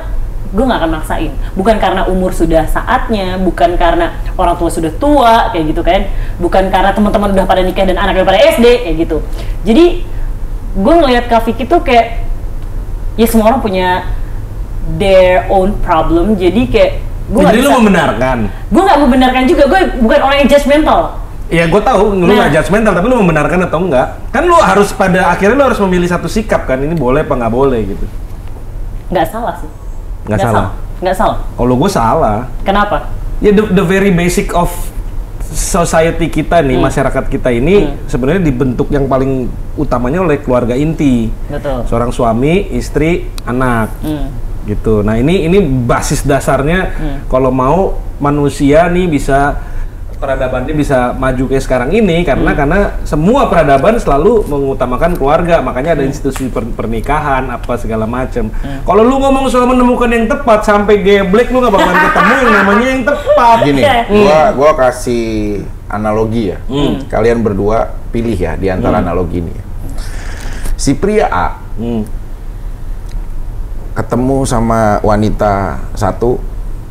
gue nggak akan maksain. Bukan karena umur sudah saatnya, bukan karena orang tua sudah tua kayak gitu kan, bukan karena teman-teman udah pada nikah dan anaknya pada SD kayak gitu. Jadi gue ngelihat Kak Vicky tuh kayak ya semua orang punya their own problem. Jadi kayak gue Jadi lu membenarkan? Gue nggak membenarkan juga, gue bukan orang yang judgmental. Ya gue tahu lu Nah. nggak judgmental, tapi lu membenarkan atau enggak? Kan lu harus pada akhirnya lu harus memilih satu sikap kan, ini boleh apa nggak boleh gitu. Nggak salah sih. Nggak salah. Nggak salah. Kalau gue salah, Kenapa? ya the very basic of society kita nih, masyarakat kita ini sebenarnya dibentuk yang paling utamanya oleh keluarga inti. Betul. Seorang suami, istri, anak. Gitu. Nah, ini basis dasarnya kalau mau manusia nih bisa peradabannya bisa maju kayak sekarang ini karena semua peradaban selalu mengutamakan keluarga, makanya ada institusi pernikahan apa segala macam. Kalau lu ngomong soal menemukan yang tepat sampai geblek lu nggak bakalan ketemu yang namanya yang tepat. Gini, gua kasih analogi ya. Kalian berdua pilih ya di antara analogi ini. Si pria A ketemu sama wanita satu,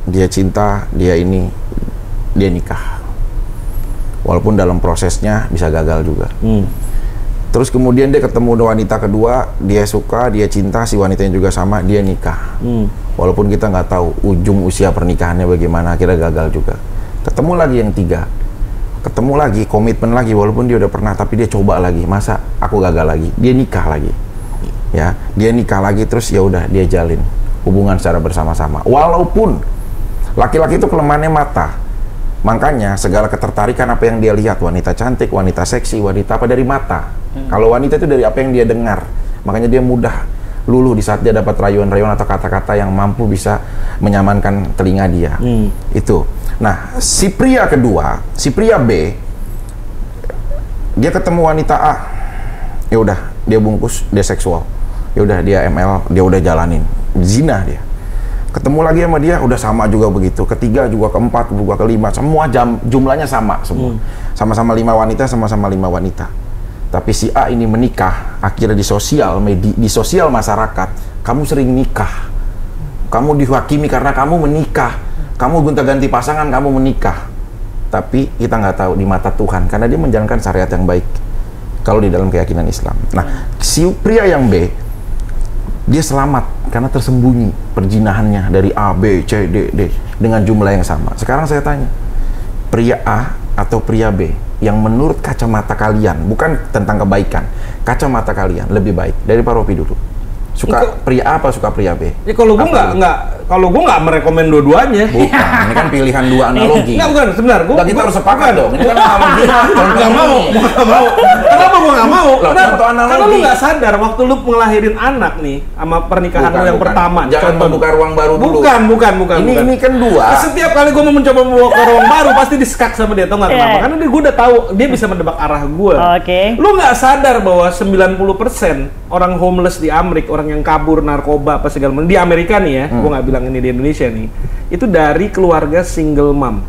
dia cinta, dia nikah. Walaupun dalam prosesnya bisa gagal juga. Terus kemudian dia ketemu wanita kedua, dia suka, dia cinta, si wanitanya juga sama, dia nikah. Walaupun kita nggak tahu ujung usia pernikahannya bagaimana, akhirnya gagal juga. Ketemu lagi yang tiga, ketemu lagi, komitmen lagi, walaupun dia udah pernah, tapi dia coba lagi, masa aku gagal lagi, dia nikah lagi. Ya, dia nikah lagi, terus ya udah dia jalin hubungan secara bersama-sama. Walaupun laki-laki itu kelemahannya mata. Makanya segala ketertarikan apa yang dia lihat, wanita cantik, wanita seksi, wanita apa dari mata. Kalau wanita itu dari apa yang dia dengar. Makanya dia mudah luluh di saat dia dapat rayuan-rayuan atau kata-kata yang mampu bisa menyamankan telinga dia. Itu. Nah, si pria kedua, si pria B, dia ketemu wanita A. Ya udah, dia bungkus, dia seksual. Ya udah, dia ML, dia udah jalanin. Zina dia. Ketemu lagi sama dia, udah sama juga begitu. Ketiga juga, keempat juga, kelima, semua jumlahnya sama semua. Sama-sama 5 wanita, sama-sama 5 wanita. Tapi si A ini menikah, akhirnya di sosial masyarakat, kamu sering nikah. Kamu dihakimi karena kamu menikah. Kamu gonta-ganti pasangan, kamu menikah. Tapi kita nggak tahu di mata Tuhan, karena dia menjalankan syariat yang baik. Kalau di dalam keyakinan Islam. Nah, si pria yang B, dia selamat karena tersembunyi perjinahannya dari A, B, C, D, D dengan jumlah yang sama. Sekarang saya tanya, pria A atau pria B yang menurut kacamata kalian, bukan tentang kebaikan, kacamata kalian lebih baik dari Pak Ropi dulu? Suka pria A apa suka pria B? Ya kalau gue nggak merekomend dua-duanya. Bukan, ini kan pilihan dua analogi. Nggak, bukan, sebentar. Kita harus sepakat dong. Ini kan sama dia. Nggak mau. Kenapa gue nggak mau? Contoh analogi. Karena lu nggak sadar waktu lu ngelahirin anak nih sama pernikahan lu yang pertama. Jangan membuka ruang baru dulu. Bukan. Ini kan dua. Setiap kali gue mau mencoba membuka ruang baru pasti diskak sama dia, tau nggak kenapa? Karena gue udah tahu dia bisa mendebak arah gue. Oke. Lu nggak sadar bahwa 90% orang homeless di Amerika, orang yang kabur narkoba apa segala macam di Amerika nih ya, gue nggak bilang ini di Indonesia nih, itu dari keluarga single mom.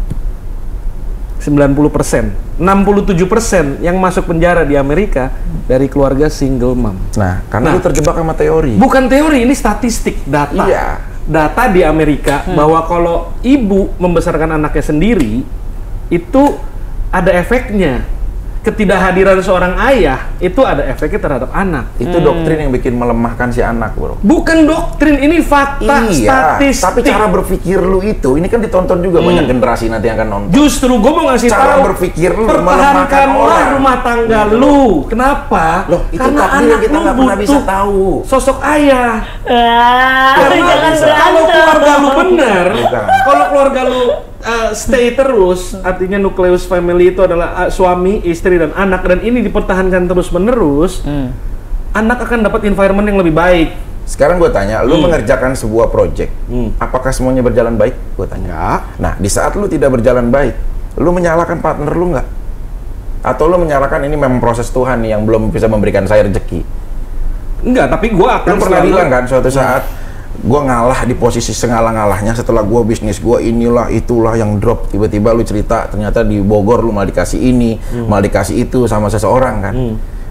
90%, 67% yang masuk penjara di Amerika dari keluarga single mom. Nah, karena lu terjebak sama teori. Bukan teori, ini statistik, data. Iya. Data di Amerika bahwa kalau ibu membesarkan anaknya sendiri itu ada efeknya. Ketidakhadiran seorang ayah itu ada efeknya terhadap anak. Itu doktrin yang bikin melemahkan si anak, bro. Bukan doktrin, ini fakta, statistik. Tapi cara berpikir lu itu, ini kan ditonton juga banyak generasi nanti yang akan nonton. Justru gue mau ngasih Cara tahu, berpikir lu melemahkan pertahankanlah orang. rumah tangga lu. Kenapa? Loh, itu karena takdir anak yang kita lu nggak pernah butuh bisa tahu. sosok ayah. Jangan Kalau keluarga lu bener, Bukan. kalau keluarga lu stay terus, artinya nukleus family itu adalah suami, istri, dan anak, dan ini dipertahankan terus-menerus, anak akan dapat environment yang lebih baik. Sekarang gue tanya, lu mengerjakan sebuah project, apakah semuanya berjalan baik? Gue tanya. Enggak. Nah, di saat lu tidak berjalan baik, lu menyalahkan partner lu nggak? Atau lu menyalahkan ini memang proses Tuhan nih yang belum bisa memberikan saya rezeki? Enggak, tapi gue akan Lu pernah bilang kan suatu saat, gue ngalah di posisi sengalah-ngalahnya setelah gue bisnis gue inilah itulah yang drop, tiba-tiba lu cerita ternyata di Bogor lu malah dikasih ini, malah dikasih itu sama seseorang kan.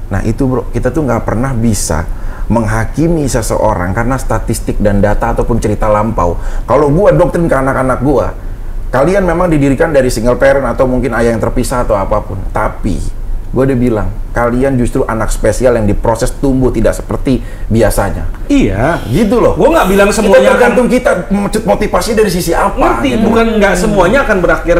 Nah itu bro, kita tuh nggak pernah bisa menghakimi seseorang karena statistik dan data ataupun cerita lampau. Kalau gue doktrin ke anak-anak gue, kalian memang didirikan dari single parent atau mungkin ayah yang terpisah atau apapun, tapi gue udah bilang, kalian justru anak spesial yang diproses tumbuh tidak seperti biasanya. Iya. Gitu loh. Gue nggak bilang Kita semuanya tergantung kita motivasi dari sisi apa. ngerti, gitu. bukan nggak semuanya akan berakhir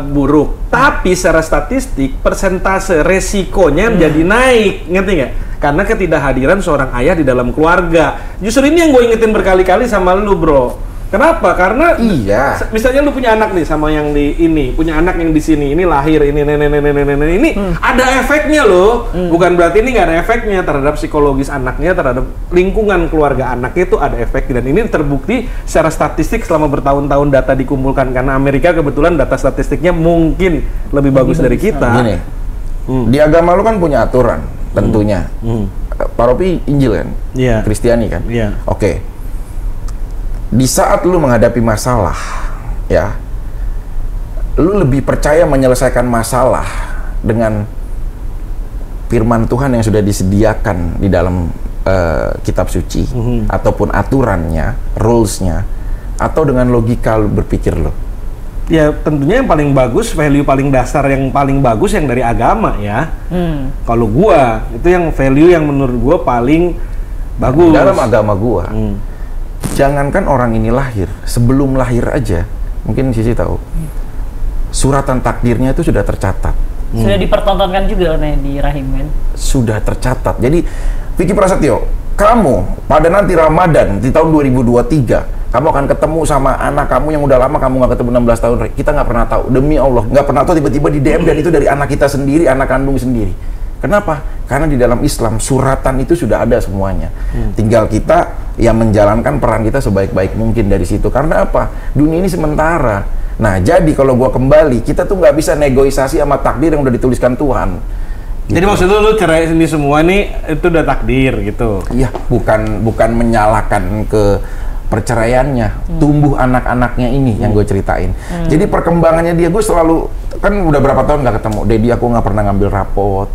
buruk, tapi secara statistik persentase resikonya menjadi naik, ngerti nggak? Karena ketidakhadiran seorang ayah di dalam keluarga. Justru ini yang gue ingetin berkali-kali sama lu, bro. Kenapa? Karena Iya. misalnya lu punya anak nih sama yang di ini, punya anak yang di sini, ini lahir, ini nenek ini ada efeknya loh. Bukan berarti ini nggak ada efeknya terhadap psikologis anaknya, terhadap lingkungan keluarga anaknya itu ada efek, dan ini terbukti secara statistik selama bertahun-tahun data dikumpulkan, karena Amerika kebetulan data statistiknya mungkin lebih bagus dari kita. Gini, di agama lu kan punya aturan tentunya. Paropi Injil kan, Iya. Kristiani kan. Iya. Oke. Di saat lu menghadapi masalah, ya, lu lebih percaya menyelesaikan masalah dengan firman Tuhan yang sudah disediakan di dalam kitab suci, ataupun aturannya, rules-nya, atau dengan logika lu berpikir lu? Ya tentunya yang paling bagus, value paling dasar yang paling bagus yang dari agama ya. Kalau gua, itu yang value yang menurut gua paling bagus. Dalam agama gua, jangankan orang ini lahir, sebelum lahir aja, mungkin Sisi tahu, suratan takdirnya itu sudah tercatat. Sudah dipertontonkan juga nih di rahim kan. Sudah tercatat. Jadi, Vicky Prasetyo, kamu pada nanti Ramadan di tahun 2023, kamu akan ketemu sama anak kamu yang udah lama kamu nggak ketemu 16 tahun. Kita nggak pernah tahu, demi Allah, nggak pernah tahu tiba-tiba di DM dan itu dari anak kita sendiri, anak kandung sendiri. Kenapa? Karena di dalam Islam suratan itu sudah ada semuanya. Tinggal kita yang menjalankan peran kita sebaik-baik mungkin dari situ. Karena apa? Dunia ini sementara. Nah, jadi kalau gua kembali, kita tuh nggak bisa negosiasi sama takdir yang udah dituliskan Tuhan. Gitu. Jadi maksud lu cerai ini semua nih itu udah takdir gitu? Iya, bukan menyalahkan ke perceraiannya, tumbuh anak-anaknya ini yang gue ceritain. Jadi perkembangannya dia, gue selalu, kan udah berapa tahun nggak ketemu, Dedi aku nggak pernah ngambil rapot,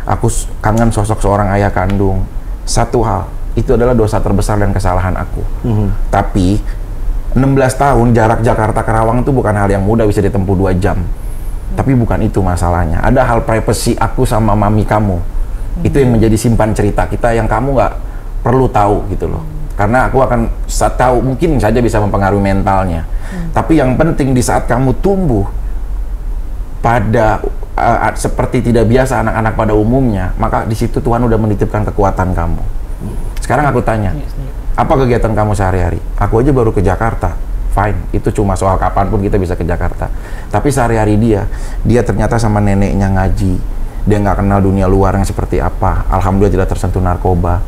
aku kangen sosok seorang ayah kandung. Satu hal, itu adalah dosa terbesar dan kesalahan aku. Tapi 16 tahun jarak Jakarta Karawang itu bukan hal yang mudah, bisa ditempuh 2 jam. Tapi bukan itu masalahnya. Ada hal privacy aku sama mami kamu. Itu yang menjadi simpan cerita kita yang kamu nggak perlu tahu gitu loh. Karena aku akan tahu, mungkin saja bisa mempengaruhi mentalnya. Tapi yang penting di saat kamu tumbuh pada seperti tidak biasa anak-anak pada umumnya, maka di situ Tuhan udah menitipkan kekuatan kamu. Sekarang aku tanya, apa kegiatan kamu sehari-hari? Aku aja baru ke Jakarta. Fine, itu cuma soal kapanpun kita bisa ke Jakarta. Tapi sehari-hari dia ternyata sama neneknya ngaji. Dia nggak kenal dunia luar yang seperti apa. Alhamdulillah tidak tersentuh narkoba.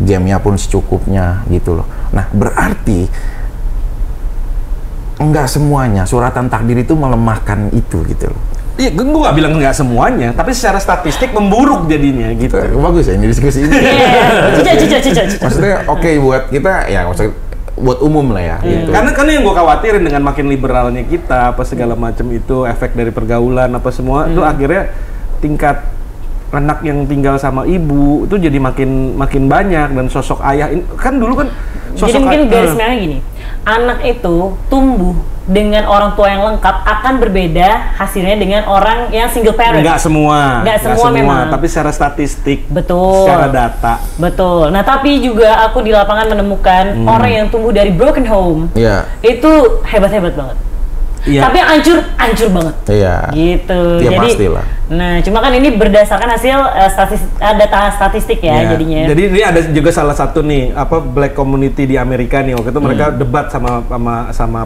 Game-nya pun secukupnya gitu loh. Nah, berarti nggak semuanya suratan takdir itu melemahkan itu gitu loh. Iya, gue nggak bilang nggak semuanya, tapi secara statistik memburuk jadinya gitu. Bagus ya ini diskusi ini. Cica. Maksudnya oke buat kita ya, maksudnya buat umum lah ya. Gitu. Karena yang gue khawatirin dengan makin liberalnya kita apa segala macam itu efek dari pergaulan apa semua itu akhirnya tingkat anak yang tinggal sama ibu itu jadi makin banyak dan sosok ayah kan dulu kan sosok jadi mungkin garis merahnya gini, anak itu tumbuh dengan orang tua yang lengkap akan berbeda hasilnya dengan orang yang single parent. Nggak semua memang. Tapi secara statistik, betul. Secara data, betul. Nah tapi juga aku di lapangan menemukan orang yang tumbuh dari broken home, itu hebat banget. Iya. Tapi hancur banget. Iya. Gitu. Ya, jadi, pastilah. Nah, cuma kan ini berdasarkan hasil data statistik ya jadinya. Jadi ini ada juga salah satu nih black community di Amerika nih waktu itu mereka debat sama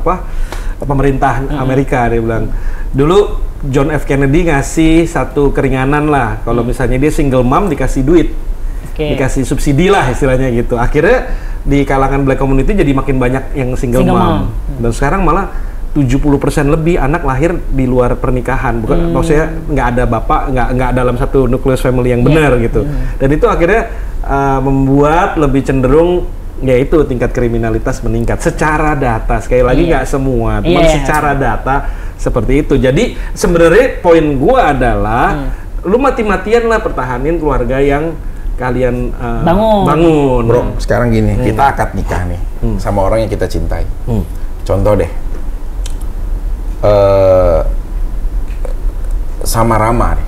pemerintah Amerika. Dia bilang dulu John F Kennedy ngasih satu keringanan lah kalau misalnya dia single mom dikasih duit, dikasih subsidi lah istilahnya gitu. Akhirnya di kalangan black community jadi makin banyak yang single mom. Dan sekarang malah 70% lebih anak lahir di luar pernikahan, bukan maksudnya nggak ada bapak, nggak dalam satu nucleus family yang benar gitu. Dan itu akhirnya membuat lebih cenderung yaitu tingkat kriminalitas meningkat secara data. Sekali lagi nggak semua, cuma secara data seperti itu. Jadi sebenarnya poin gua adalah lu mati-matian lah pertahanin keluarga yang kalian bangun. Bro, sekarang gini, kita akad nikah nih sama orang yang kita cintai. Contoh deh. Sama Rama nih,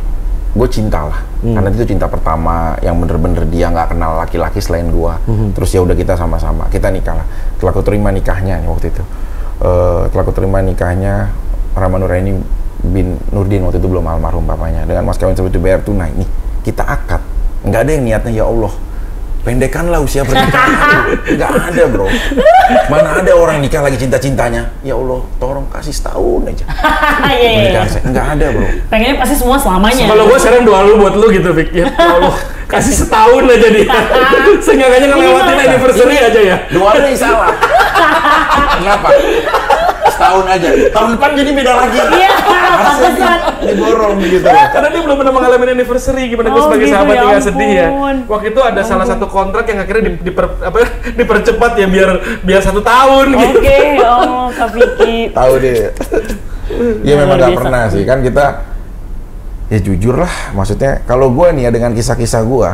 gue cinta lah, karena itu cinta pertama yang bener-bener dia nggak kenal laki-laki selain gue. Terus ya udah kita sama-sama, kita nikah lah. Setelah aku terima nikahnya nih waktu itu, Rama Nuraini bin Nurdin waktu itu belum almarhum bapaknya, dengan mas kawin seperti bayar tunai nih, kita akad, nggak ada yang niatnya ya Allah pendekkanlah usia pernikahan. Nggak ada bro, mana ada orang nikah lagi cinta-cintanya ya Allah tolong kasih setahun aja menikah saya. Nggak ada bro, pengennya pasti semua selamanya. Kalau gue sekarang doa lu buat lu gitu Vic, ya Allah kasih setahun aja dia seenggaknya ngelewatin anniversary aja ya. Doanya yang salah. Kenapa? Setahun aja, tahun depan jadi beda lagi. Iya, pantesan diborong gitu. Karena dia belum pernah mengalami anniversary. Gimana gue sebagai gitu, sahabat ya juga sedih ya. ampun. Waktu itu ada salah satu kontrak yang akhirnya dipercepat ya biar 1 tahun gitu. Oke, oh Kak Vicky. Tahu deh. Ya memang nggak pernah sih kan kita. Ya jujur lah, maksudnya kalau gue nih ya dengan kisah-kisah gue,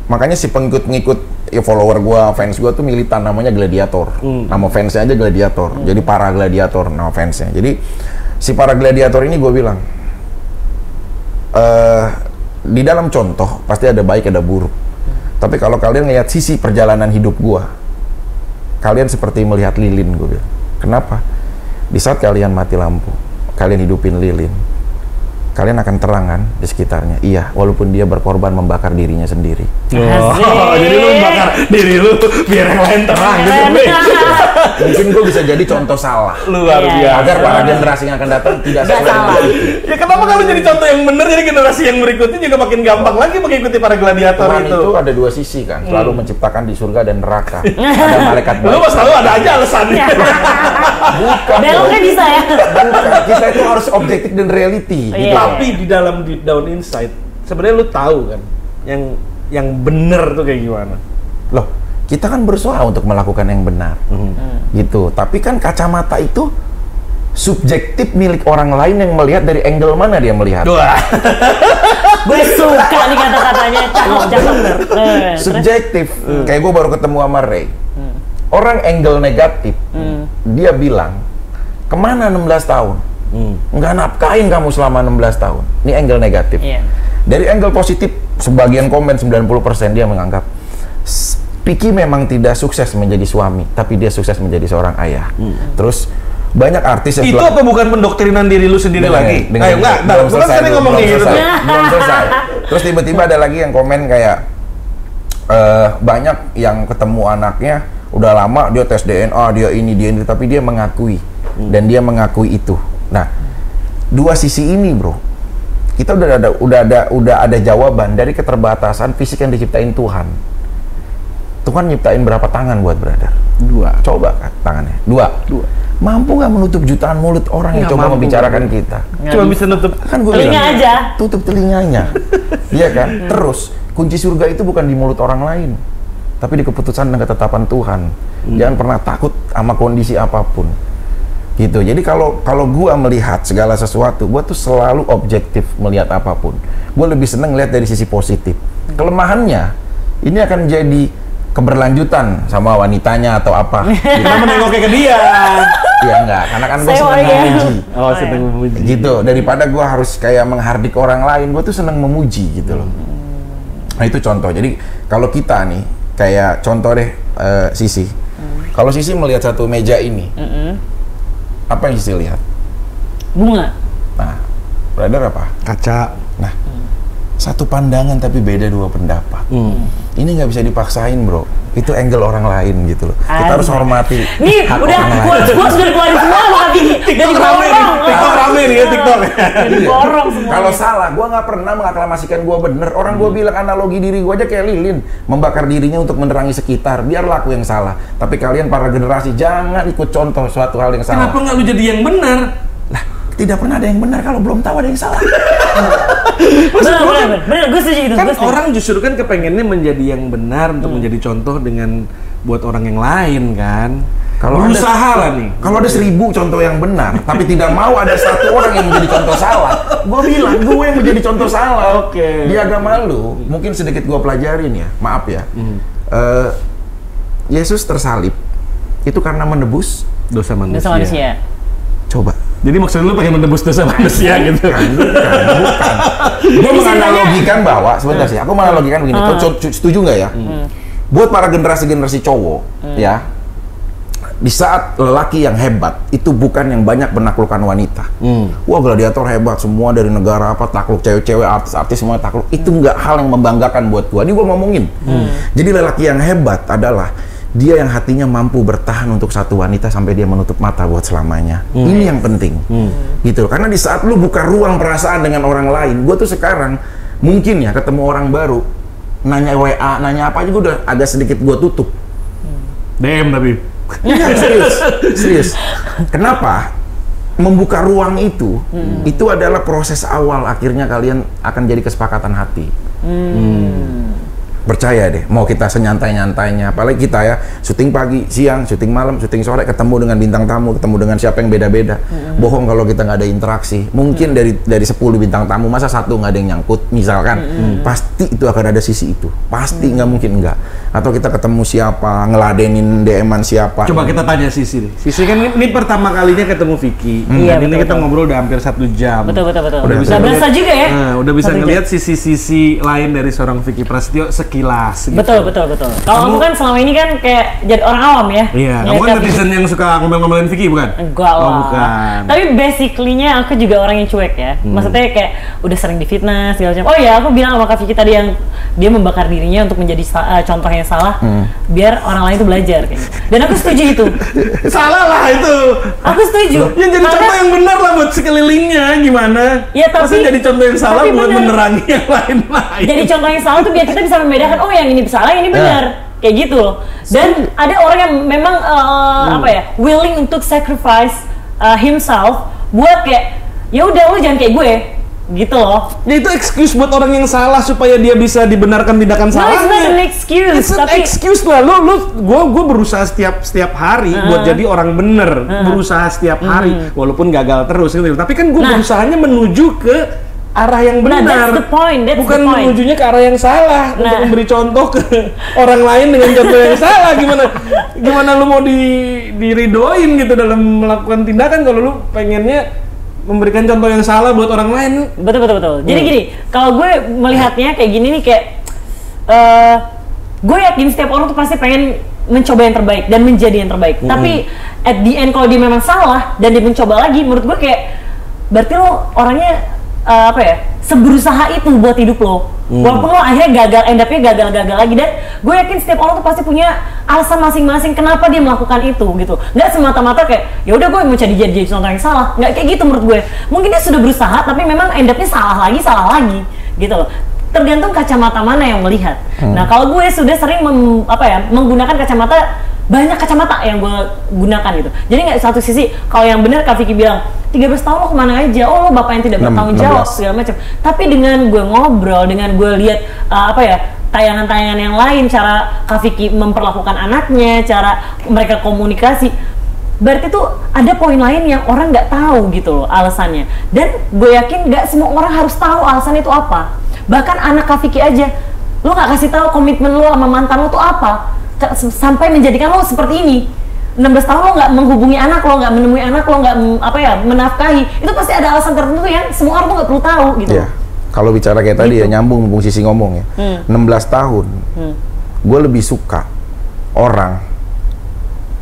makanya si pengikut-pengikut ya follower gue, fans gue tuh militan namanya gladiator. Nama fansnya aja gladiator. Jadi para gladiator nama fansnya. Jadi si para gladiator ini gue bilang, di dalam contoh pasti ada baik ada buruk. Tapi kalau kalian lihat sisi perjalanan hidup gue, kalian seperti melihat lilin gue bilang. Kenapa? Di saat kalian mati lampu, kalian hidupin lilin, kalian akan terang kan di sekitarnya. Iya, walaupun dia berkorban membakar dirinya sendiri. Oh, jadi lu membakar diri lu biar yang lain terang gitu. Mungkin gue bisa jadi contoh salah. Luar biasa. Agar para generasi yang akan datang tidak salah. Ya kenapa kalau jadi contoh yang benar, jadi generasi yang berikutnya juga makin gampang lagi mengikuti para gladiator Tuhan itu. itu ada dua sisi kan, selalu menciptakan di surga dan neraka. Ada malaikat baik. Lu mah selalu ada aja alasannya. Bukan. Beloknya bisa ya. Bukan. Kita itu harus objektif dan reality. Gitu. Tapi di dalam Deep Down Inside sebenarnya lu tahu kan yang benar tuh kayak gimana. Loh, kita kan berusaha untuk melakukan yang benar. Gitu. Tapi kan kacamata itu subjektif milik orang lain yang melihat dari angle mana dia melihat. Gue suka nih kata-katanya, cakep. Subjektif. Kayak gue baru ketemu sama Ray. Orang angle negatif, dia bilang, kemana 16 tahun? Nggak nafkain kamu selama 16 tahun. Ini angle negatif. Dari angle positif, sebagian komen 90% dia menganggap Piki memang tidak sukses menjadi suami, tapi dia sukses menjadi seorang ayah. Terus banyak artis yang itu apa bukan pendoktrinan diri lu sendiri lagi? Ayo enggak, belum selesai. Terus tiba-tiba ada lagi yang komen kayak banyak yang ketemu anaknya udah lama, dia tes DNA, dia ini, tapi dia mengakui dan dia mengakui itu. Nah, dua sisi ini, bro, kita udah ada jawaban dari keterbatasan fisik yang diciptain Tuhan. Tuhan nyiptain berapa tangan buat brother? 2. Coba kan tangannya. 2. Mampu nggak menutup jutaan mulut orang yang coba membicarakan kita? Cuma bisa nutup kan gue telinga bilang, aja. tutup telinganya. Iya kan? Terus kunci surga itu bukan di mulut orang lain, tapi di keputusan dan ketetapan Tuhan. Jangan pernah takut sama kondisi apapun. Gitu. Jadi kalau gua melihat segala sesuatu, gua tuh selalu objektif melihat apapun. Gua lebih seneng lihat dari sisi positif. Kelemahannya ini akan jadi keberlanjutan sama wanitanya atau apa. Kita menengoknya ke dia. Iya enggak, karena kan gua Sewa seneng ya. memuji. Oh, seneng memuji. Gitu, daripada gua harus kayak menghardik orang lain, gua tuh seneng memuji gitu loh. Nah itu contoh. Jadi kalau kita nih kayak contoh deh Sisi. Kalau Sisi melihat satu meja ini, apa yang Sisi lihat? Bunga. Nah, brother apa? Kaca. Nah, satu pandangan tapi beda dua pendapat. Ini nggak bisa dipaksain, bro. Itu angle orang lain gitu loh. Kita harus hormati. Nih, hak udah orang lain. gua sudah keluarin semua sama gini. TikTok rame nih. TikTok rame nih ya TikTok. Jadi borong semua. Kalau salah, gua nggak pernah mengaklamasikan gua bener. Orang gua bilang analogi diri gua aja kayak lilin, membakar dirinya untuk menerangi sekitar. Biar laku yang salah. Tapi kalian para generasi jangan ikut contoh suatu hal yang salah. Kenapa nggak lu jadi yang benar? Lah, tidak pernah ada yang benar kalau belum tahu ada yang salah. Bener, gue setuju itu. Kan orang justru kan kepengennya menjadi yang benar untuk menjadi contoh dengan buat orang yang lain kan. Kalau berusaha lah nih. Kalau ada 1000 contoh yang benar, tapi tidak mau ada satu orang yang menjadi contoh salah, gue bilang gue yang menjadi contoh salah. Oke. Di agama lu, mungkin sedikit gue pelajarin ya, maaf ya. Yesus tersalib itu karena menebus Dosa manusia. dosa manusia. Coba. Jadi maksud lu pengen menebus dosa manusia gitu? Bukan. Gue menganalogikan bahwa sebentar sih, aku menganalogikan begini. Setuju nggak ya? Buat para generasi cowok, ya, di saat lelaki yang hebat itu bukan yang banyak menaklukkan wanita. Wah, gladiator hebat, semua dari negara apa takluk, cewek-cewek, artis-artis semua takluk. Itu nggak hal yang membanggakan buat gua. Ini gua ngomongin. Jadi lelaki yang hebat adalah dia yang hatinya mampu bertahan untuk satu wanita sampai dia menutup mata buat selamanya. Ini yang penting. Gitu. Karena di saat lu buka ruang perasaan dengan orang lain, gua tuh sekarang mungkin ya ketemu orang baru, nanya WA, nanya apa aja gua udah agak sedikit gua tutup. DM tapi. Iya, serius. Kenapa? Membuka ruang itu adalah proses awal akhirnya kalian akan jadi kesepakatan hati. Percaya deh, mau kita senyantai-nyantainya, apalagi kita ya, syuting pagi, siang, syuting malam, syuting sore, ketemu dengan bintang tamu, ketemu dengan siapa yang beda-beda. Bohong kalau kita nggak ada interaksi. Mungkin dari 10 bintang tamu, masa satu nggak ada yang nyangkut, misalkan. Pasti itu akan ada sisi itu. Pasti nggak mungkin nggak. Atau kita ketemu siapa, ngeladenin DM-an siapa. Coba kita tanya Sisi deh. Sisi kan ini pertama kalinya ketemu Vicky. Iya, Dan ini betul, kita ngobrol udah hampir 1 jam. Betul. Udah bisa berasa ngeliat- juga ya. Nah, udah bisa 1 jam. ngelihat sisi-sisi lain dari seorang Vicky Prasetyo sekilas. Gitu. Betul. Kalau kamu kan selama ini kan kayak jadi orang awam ya. Iya, kamu kan netizen yang suka ngomel-ngomelin Vicky bukan? Enggak lah. Oh, bukan. Tapi basically-nya aku juga orang yang cuek ya. Maksudnya kayak udah sering difitnah segala macam. Oh ya, aku bilang sama Kak Vicky tadi yang dia membakar dirinya untuk menjadi contoh yang salah, biar orang lain itu belajar kayak gitu. Dan aku setuju itu. Salah lah itu. Aku setuju. Ya jadi Karena- contoh yang benar lah buat sekelilingnya gimana? Ya, tapi- Masa jadi contoh yang salah tapi buat bener. menerangi yang lain-lain. Jadi contoh yang salah tuh biar kita bisa membedakan, oh yang ini salah, yang ini benar. Kayak gitu loh. Dan ada orang yang memang willing untuk sacrifice himself buat kayak ya udah lu jangan kayak gue. Gitu loh. Ya itu excuse buat orang yang salah supaya dia bisa dibenarkan tindakan No, it's not salahnya. an excuse. It's an Tapi excuse lah. Gue berusaha setiap hari buat jadi orang bener. Berusaha setiap hari, walaupun gagal terus gitu. Tapi kan gue Nah. berusahanya menuju ke arah yang Nah, benar. that's the point, that's Bukan the point. menujunya ke arah yang salah untuk Nah. memberi contoh ke orang lain dengan contoh yang salah. Gimana lu mau diridoin gitu dalam melakukan tindakan kalau lu pengennya memberikan contoh yang salah buat orang lain. betul. Jadi gini, kalau gue melihatnya kayak gini nih kayak gue yakin setiap orang tuh pasti pengen mencoba yang terbaik dan menjadi yang terbaik. Tapi at the end kalau dia memang salah dan dia mencoba lagi, menurut gue kayak berarti lo orangnya seberusaha itu buat hidup lo. Walaupun lo akhirnya gagal, end up-nya gagal lagi. Dan gue yakin setiap orang tuh pasti punya alasan masing-masing kenapa dia melakukan itu gitu. Nggak semata-mata kayak ya udah gue mau jadi contoh yang salah. Nggak kayak gitu menurut gue. Mungkin dia sudah berusaha tapi memang end up-nya salah lagi gitu loh. Tergantung kacamata mana yang melihat. Nah kalau gue sudah sering menggunakan kacamata, banyak kacamata yang gue gunakan gitu. Jadi nggak satu sisi, kalau yang benar Kak Vicky bilang 13 tahun lo kemana aja, oh lo bapak yang tidak bertanggung jawab segala macam. Tapi dengan gue ngobrol, dengan gue lihat tayangan-tayangan yang lain, cara Kak Vicky memperlakukan anaknya, cara mereka komunikasi, berarti tuh ada poin lain yang orang nggak tahu gitu loh alasannya. Dan gue yakin nggak semua orang harus tahu alasan itu apa. Bahkan anak Kak Vicky aja, lo nggak kasih tahu komitmen lo sama mantan lo tuh apa, sampai menjadikan lo seperti ini. 16 tahun lo nggak menghubungi anak lo, nggak menemui anak lo, nggak menafkahi, itu pasti ada alasan tertentu yang semua orang tuh nggak perlu tahu gitu. Iya. Kalau bicara kayak tadi ya, nyambung mumpung Sisi ngomong ya. 16 tahun, gue lebih suka orang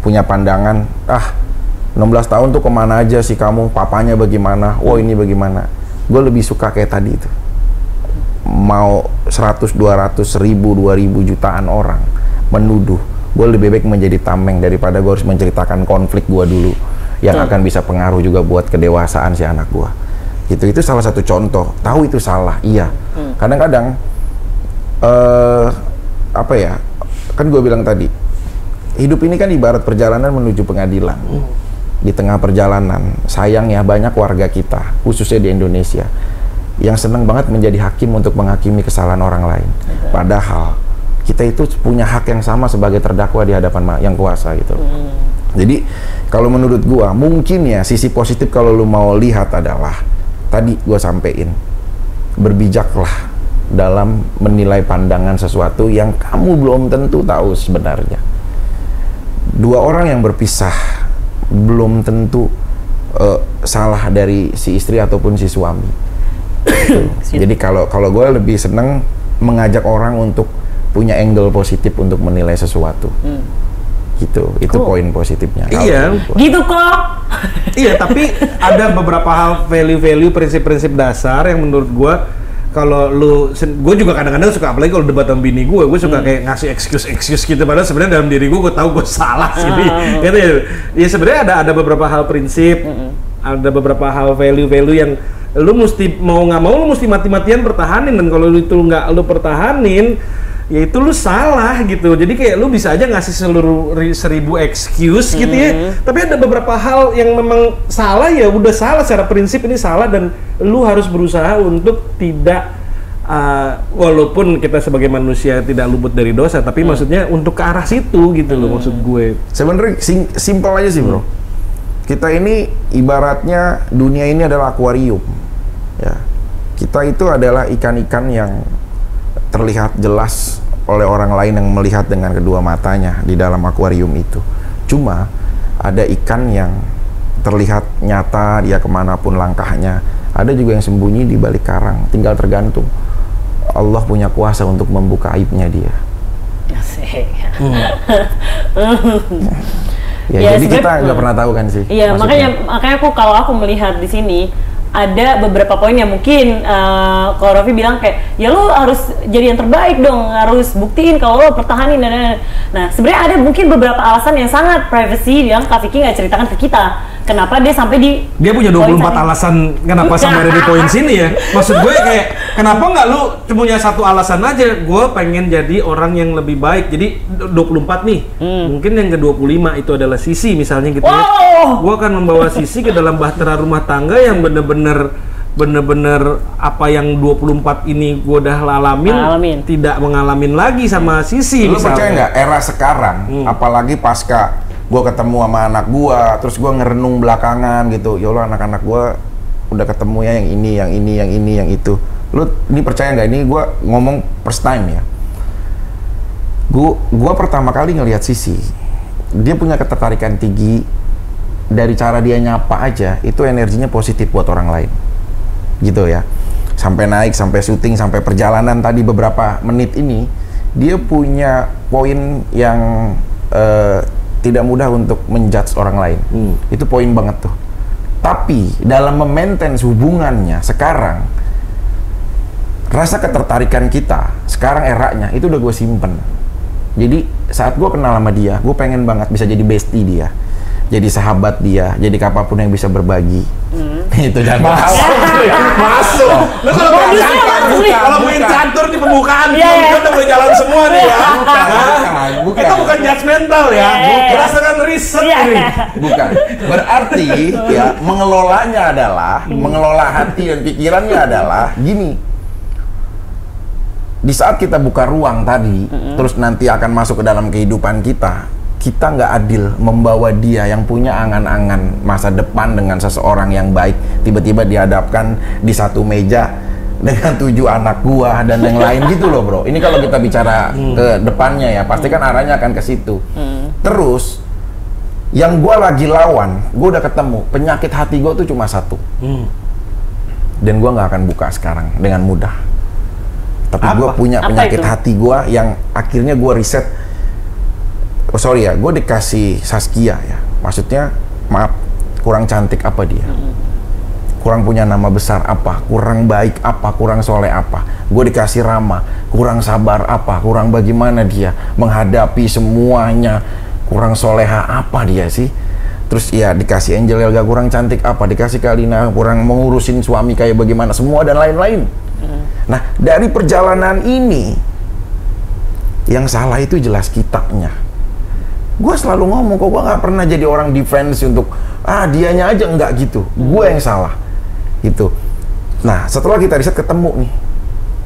punya pandangan, 16 tahun tuh kemana aja sih kamu, papanya bagaimana, ini bagaimana. Gue lebih suka kayak tadi itu. Mau 100, 200, 1000, 2000 jutaan orang menuduh, gue lebih baik menjadi tameng daripada gue harus menceritakan konflik gue dulu yang akan bisa pengaruh juga buat kedewasaan si anak gue. Itu salah satu contoh. Tahu itu salah, iya. Kadang-kadang kan gue bilang tadi, hidup ini kan ibarat perjalanan menuju pengadilan. Di tengah perjalanan, sayang ya banyak warga kita, khususnya di Indonesia, yang senang banget menjadi hakim untuk menghakimi kesalahan orang lain. Padahal kita itu punya hak yang sama sebagai terdakwa di hadapan yang kuasa gitu. Jadi kalau menurut gua mungkin ya sisi positif kalau lu mau lihat adalah tadi gua sampein, berbijaklah dalam menilai pandangan sesuatu yang kamu belum tentu tahu sebenarnya. Dua orang yang berpisah belum tentu salah dari si istri ataupun si suami. Jadi kalau gue lebih seneng mengajak orang untuk punya angle positif untuk menilai sesuatu. Gitu, itu poin positifnya. Iya, gitu kok. Iya, tapi ada beberapa hal, value-value, prinsip-prinsip dasar yang menurut gue, kalau gue juga kadang-kadang suka, apalagi kalau debat sama bini gue suka kayak ngasih excuse gitu, padahal sebenarnya dalam diri gue tahu gue salah sih. Gitu ya. Ya sebenarnya ada beberapa hal prinsip, ada beberapa hal value-value yang lu mesti mau nggak mau lu mesti mati-matian pertahanin, dan kalau itu nggak lu pertahanin, ya itu lu salah gitu. Jadi kayak lu bisa aja ngasih 1000 excuse gitu ya, tapi ada beberapa hal yang memang salah, ya udah salah secara prinsip, ini salah, dan lu harus berusaha untuk tidak walaupun kita sebagai manusia tidak luput dari dosa, tapi maksudnya untuk ke arah situ gitu loh, maksud gue. Sebenarnya simpel aja sih bro. Kita ini ibaratnya dunia ini adalah akuarium ya. Kita itu adalah ikan-ikan yang terlihat jelas oleh orang lain yang melihat dengan kedua matanya di dalam akuarium itu. Cuma ada ikan yang terlihat nyata, dia kemanapun langkahnya. Ada juga yang sembunyi di balik karang, tinggal tergantung. Allah punya kuasa untuk membuka aibnya dia. Ya, jadi kita nggak pernah tahu kan sih. Iya, makanya kalau aku melihat di sini ada beberapa poin yang mungkin kalau Raffi bilang kayak ya lo harus jadi yang terbaik dong, harus buktiin kalau lo pertahanin dan. Nah sebenarnya ada mungkin beberapa alasan yang sangat privacy yang Kak Vicky nggak ceritakan ke kita. Kenapa dia sampai dia punya 24 alasan kenapa sampai ada di poin sini ya. Maksud gue kayak kenapa nggak lu punya satu alasan aja, gue pengen jadi orang yang lebih baik. Jadi 24 nih, mungkin yang ke-25 itu adalah Sisi misalnya gitu ya. Gue akan membawa Sisi ke dalam bahtera rumah tangga yang bener-bener apa yang 24 ini gue udah alamin, tidak mengalamin lagi sama Sisi. Lu percaya nggak era sekarang, apalagi pasca gue ketemu sama anak gue, terus gue ngerenung belakangan gitu, ya Allah anak-anak gue udah ketemu ya yang ini, yang itu. Lu ini percaya nggak, ini gue ngomong first time ya. Gue pertama kali ngelihat Sisi, dia punya ketertarikan tinggi, dari cara dia nyapa aja, itu energinya positif buat orang lain. Gitu ya. Sampai naik, sampai syuting, sampai perjalanan tadi beberapa menit ini, dia punya poin yang tidak mudah untuk menjudge orang lain. Itu poin banget tuh. Tapi dalam memaintain hubungannya sekarang, rasa ketertarikan kita sekarang eranya itu udah gue simpen. Jadi saat gue kenal sama dia, gue pengen banget bisa jadi bestie dia, jadi sahabat dia, jadi apapun yang bisa berbagi. Itu jangan Masuk. Lu kalau main catur di pembukaan kita udah boleh jalan semua nih ya. Bukan. Itu bukan judgmental ya. Berdasarkan riset ini. Bukan. Berarti ya mengelolanya adalah mengelola hati dan pikirannya adalah gini. Di saat kita buka ruang tadi, terus nanti akan masuk ke dalam kehidupan kita nggak adil membawa dia yang punya angan-angan masa depan dengan seseorang yang baik, tiba-tiba dihadapkan di satu meja dengan 7 anak gua dan yang lain gitu loh bro. Ini kalau kita bicara ke depannya ya, pasti kan arahnya akan ke situ. Terus, yang gua lagi lawan, gua udah ketemu, penyakit hati gua tuh cuma satu. Dan gua nggak akan buka sekarang dengan mudah. Tapi gua punya penyakit hati gua yang akhirnya gua riset. Oh sorry ya, gue dikasih Saskia ya. Maksudnya, maaf, kurang cantik apa dia? Kurang punya nama besar apa? Kurang baik apa? Kurang soleh apa? Gue dikasih Rama, kurang sabar apa? Kurang bagaimana dia menghadapi semuanya? Kurang soleha apa dia sih? Terus ya dikasih Angel Elga kurang cantik apa? Dikasih Kalina kurang mengurusin suami kayak bagaimana? Semua dan lain-lain. Nah, dari perjalanan ini, yang salah itu jelas kitanya. Gue selalu ngomong, kok gue nggak pernah jadi orang defense untuk dianya aja, nggak gitu. Gue yang salah gitu. Nah setelah kita riset ketemu nih,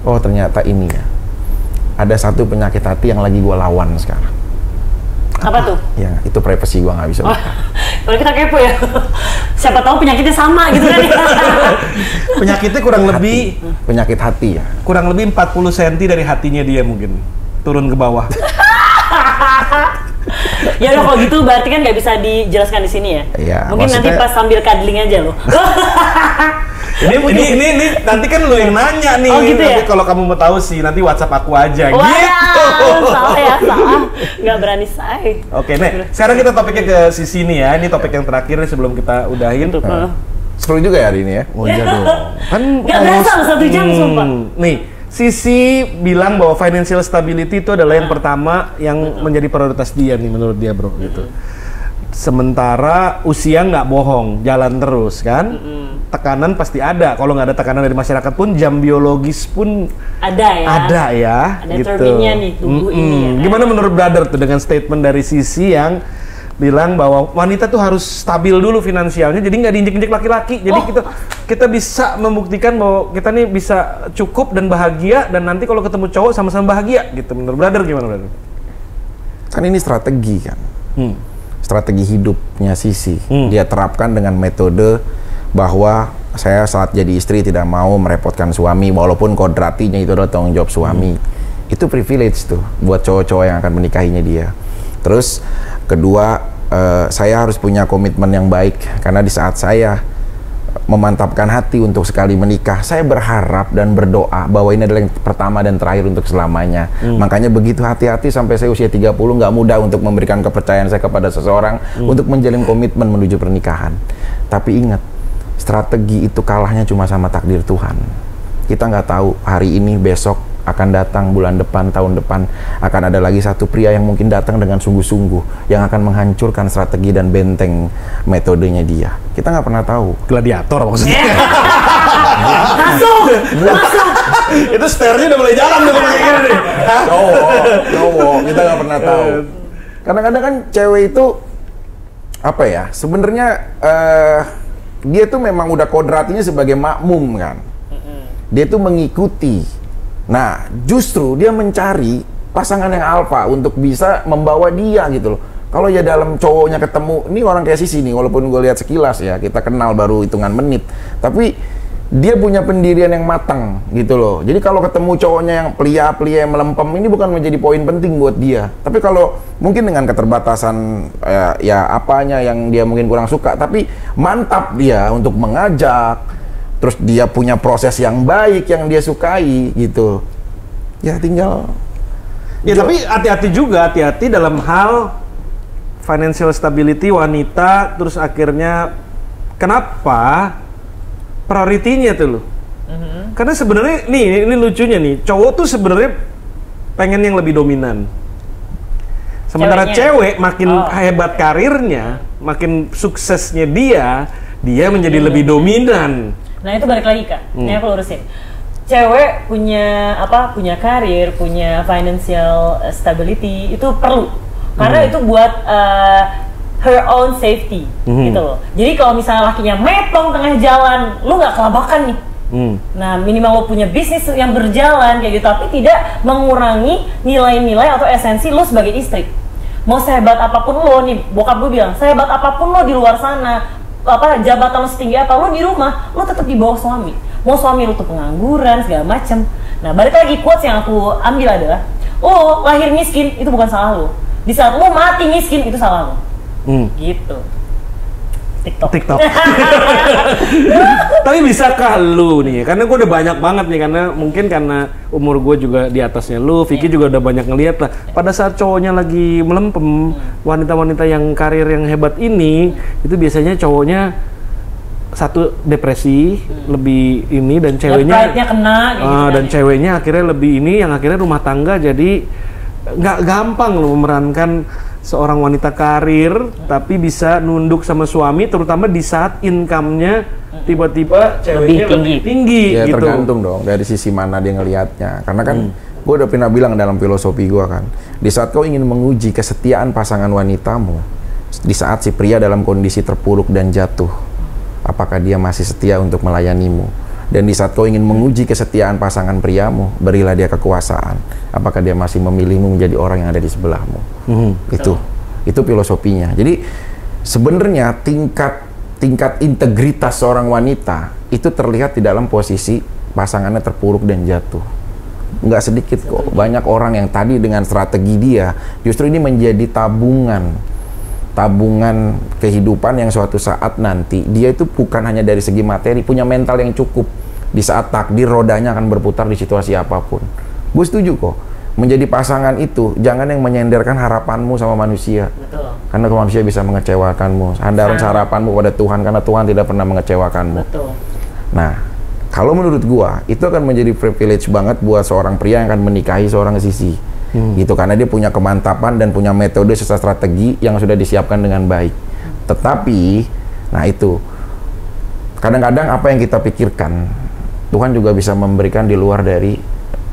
oh ternyata ini ya, ada satu penyakit hati yang lagi gue lawan sekarang. Apa tuh? Ya itu privacy gue nggak bisa. Kalau kita kepo ya, siapa tahu penyakitnya sama gitu kan? Penyakitnya kurang lebih penyakit hati ya. Kurang lebih 40 cm dari hatinya dia mungkin turun ke bawah. Ya udah kalau gitu berarti kan nggak bisa dijelaskan di sini ya. Iya, mungkin maksudnya... nanti pas sambil cuddling aja loh. ini nanti kan lo yang nanya nih. Oh, gitu nanti ya? kalau kamu mau tahu sih nanti WhatsApp aku aja. Wah, gitu. salah ya, salah. Nggak berani say. Oke, nih sekarang kita topiknya ke sisi nih ya. Ini topik yang terakhir nih sebelum kita udahin. Seru juga ya hari ini ya. Oh iya dong. Kan nggak berasa 1 jam sumpah. Nih Sisi bilang bahwa financial stability itu adalah yang pertama yang menjadi prioritas dia nih menurut dia bro gitu. Sementara usia nggak bohong, jalan terus kan. Tekanan pasti ada. Kalau nggak ada tekanan dari masyarakat pun, jam biologis pun ada ya. Ada ya. Ada gitu. turbinnya nih tubuh ini. Ya, kan? Gimana menurut brother tuh dengan statement dari Sisi yang bilang bahwa wanita tuh harus stabil dulu finansialnya, jadi nggak diinjek-injek laki-laki. Jadi kita bisa membuktikan bahwa kita nih bisa cukup dan bahagia, dan nanti kalau ketemu cowok sama-sama bahagia gitu. Menurut brother gimana brother? Kan ini strategi kan, strategi hidupnya Sisi. Dia terapkan dengan metode bahwa saya saat jadi istri tidak mau merepotkan suami, walaupun kodratinya itu adalah tanggung jawab suami. Itu privilege tuh buat cowok-cowok yang akan menikahinya dia. Terus kedua, saya harus punya komitmen yang baik, karena di saat saya memantapkan hati untuk sekali menikah, saya berharap dan berdoa bahwa ini adalah yang pertama dan terakhir untuk selamanya. Makanya begitu hati-hati sampai saya usia 30, nggak mudah untuk memberikan kepercayaan saya kepada seseorang untuk menjalin komitmen menuju pernikahan. Tapi ingat, strategi itu kalahnya cuma sama takdir Tuhan. Kita nggak tahu hari ini, besok, akan datang bulan depan, tahun depan akan ada lagi satu pria yang mungkin datang dengan sungguh-sungguh yang akan menghancurkan strategi dan benteng metodenya dia. Kita nggak pernah tahu. Gladiator maksudnya. Masuk. Itu sternya udah mulai jalan tuh kayak gini nih. Cowok, kita nggak pernah tahu. Kadang-kadang kan cewek itu apa ya? Sebenarnya dia tuh memang udah kodratinya sebagai makmum kan. Dia tuh mengikuti. Nah, justru dia mencari pasangan yang alfa untuk bisa membawa dia gitu loh. Kalau ya dalam cowoknya ketemu, ini orang kayak Sisi nih, walaupun gue lihat sekilas ya, kita kenal baru hitungan menit, tapi dia punya pendirian yang matang gitu loh. Jadi kalau ketemu cowoknya yang plia-plia yang melempem, ini bukan menjadi poin penting buat dia. Tapi kalau mungkin dengan keterbatasan ya apanya yang dia mungkin kurang suka, tapi mantap dia untuk mengajak. Terus dia punya proses yang baik yang dia sukai gitu. Ya tinggal. Ya tapi hati-hati dalam hal financial stability wanita. Terus akhirnya kenapa prioritinya tuh lo Karena sebenarnya nih, ini lucunya nih, cowok tuh sebenarnya pengen yang lebih dominan. Sementara cewek makin hebat karirnya, makin suksesnya dia menjadi lebih dominan. Nah itu balik lagi Kak, ini aku lurusin. Cewek punya punya karir, punya financial stability itu perlu, karena itu buat her own safety gitu loh. Jadi kalau misalnya lakinya metong tengah jalan, lu nggak kelabakan nih. Nah minimal lo punya bisnis yang berjalan kayak gitu, tapi tidak mengurangi nilai-nilai atau esensi lo sebagai istri. Mau sehebat apapun lo nih, bokap gue bilang, sehebat apapun lo di luar sana, jabatan lo setinggi apa, lo di rumah, lo tetap di bawah suami. Mau suami lo tuh pengangguran, segala macem. Nah balik lagi, quotes yang aku ambil adalah, lo lahir miskin, itu bukan salah lo. Di saat lo mati miskin, itu salah lo. Gitu. TikTok. Tapi bisakah lu nih? Karena gue udah banyak banget nih, karena umur gue juga di atasnya lu, Vicky juga udah banyak ngeliat lah. Pada saat cowoknya lagi melempem, wanita-wanita yang karir yang hebat ini, itu biasanya cowoknya satu depresi, lebih ini, dan ceweknya pride-nya kena gitu dan ceweknya akhirnya lebih ini, yang akhirnya rumah tangga jadi nggak gampang loh memerankan seorang wanita karir, tapi bisa nunduk sama suami, terutama di saat income-nya tiba-tiba ceweknya lebih tinggi ya, gitu. Tergantung dong dari sisi mana dia ngelihatnya. Karena kan gue udah pernah bilang dalam filosofi gue kan, di saat kau ingin menguji kesetiaan pasangan wanitamu, di saat si pria dalam kondisi terpuruk dan jatuh, apakah dia masih setia untuk melayanimu? Dan di saat kau ingin menguji kesetiaan pasangan priamu, berilah dia kekuasaan. Apakah dia masih memilihmu menjadi orang yang ada di sebelahmu? Itu filosofinya. Jadi sebenarnya tingkat integritas seorang wanita itu terlihat di dalam posisi pasangannya terpuruk dan jatuh. Nggak sedikit kok. Banyak orang yang tadi dengan strategi dia, justru ini menjadi tabungan kehidupan yang suatu saat nanti dia itu bukan hanya dari segi materi, punya mental yang cukup di saat takdir rodanya akan berputar di situasi apapun. Gue setuju kok, menjadi pasangan itu jangan yang menyenderkan harapanmu sama manusia. Betul. Karena manusia bisa mengecewakanmu. Sandaran harapanmu pada Tuhan, karena Tuhan tidak pernah mengecewakanmu. Betul. Nah, kalau menurut gua itu akan menjadi privilege banget buat seorang pria yang akan menikahi seorang sisi. Gitu, karena dia punya kemantapan dan punya metode serta strategi yang sudah disiapkan dengan baik. Tetapi, nah itu kadang-kadang apa yang kita pikirkan Tuhan juga bisa memberikan di luar dari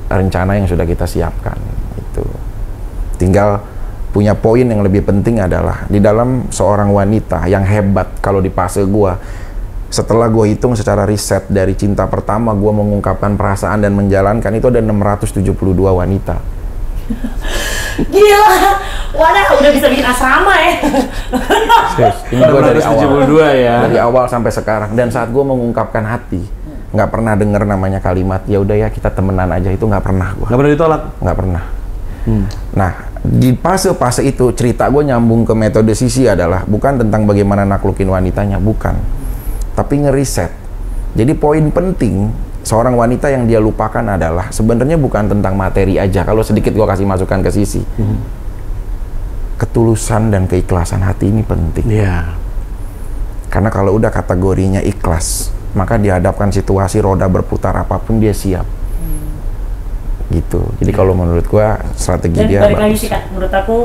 rencana yang sudah kita siapkan. Itu tinggal punya poin yang lebih penting adalah di dalam seorang wanita yang hebat. Kalau di fase gua, setelah gue hitung secara riset dari cinta pertama gue mengungkapkan perasaan dan menjalankan, itu ada 672 wanita. Gila, wadah udah bisa bikin asrama ya. Ini gue dari awal, 72 ya. dari awal sampai sekarang. Dan saat gue mengungkapkan hati, nggak pernah dengar namanya kalimat ya udah ya kita temenan aja, itu nggak pernah gue. Nggak pernah ditolak? Nggak pernah. Nah, di fase-fase itu cerita gue nyambung ke metode sisi adalah bukan tentang bagaimana naklukin wanitanya, bukan, tapi ngeriset. Jadi poin penting seorang wanita yang dia lupakan adalah sebenarnya bukan tentang materi aja. Kalau sedikit gue kasih masukan ke sisi, ketulusan dan keikhlasan hati ini penting. Karena kalau udah kategorinya ikhlas, maka dihadapkan situasi roda berputar apapun dia siap. Gitu. Jadi kalau menurut gua strategi dan dia balik lagi bagus. sih Kak, menurut aku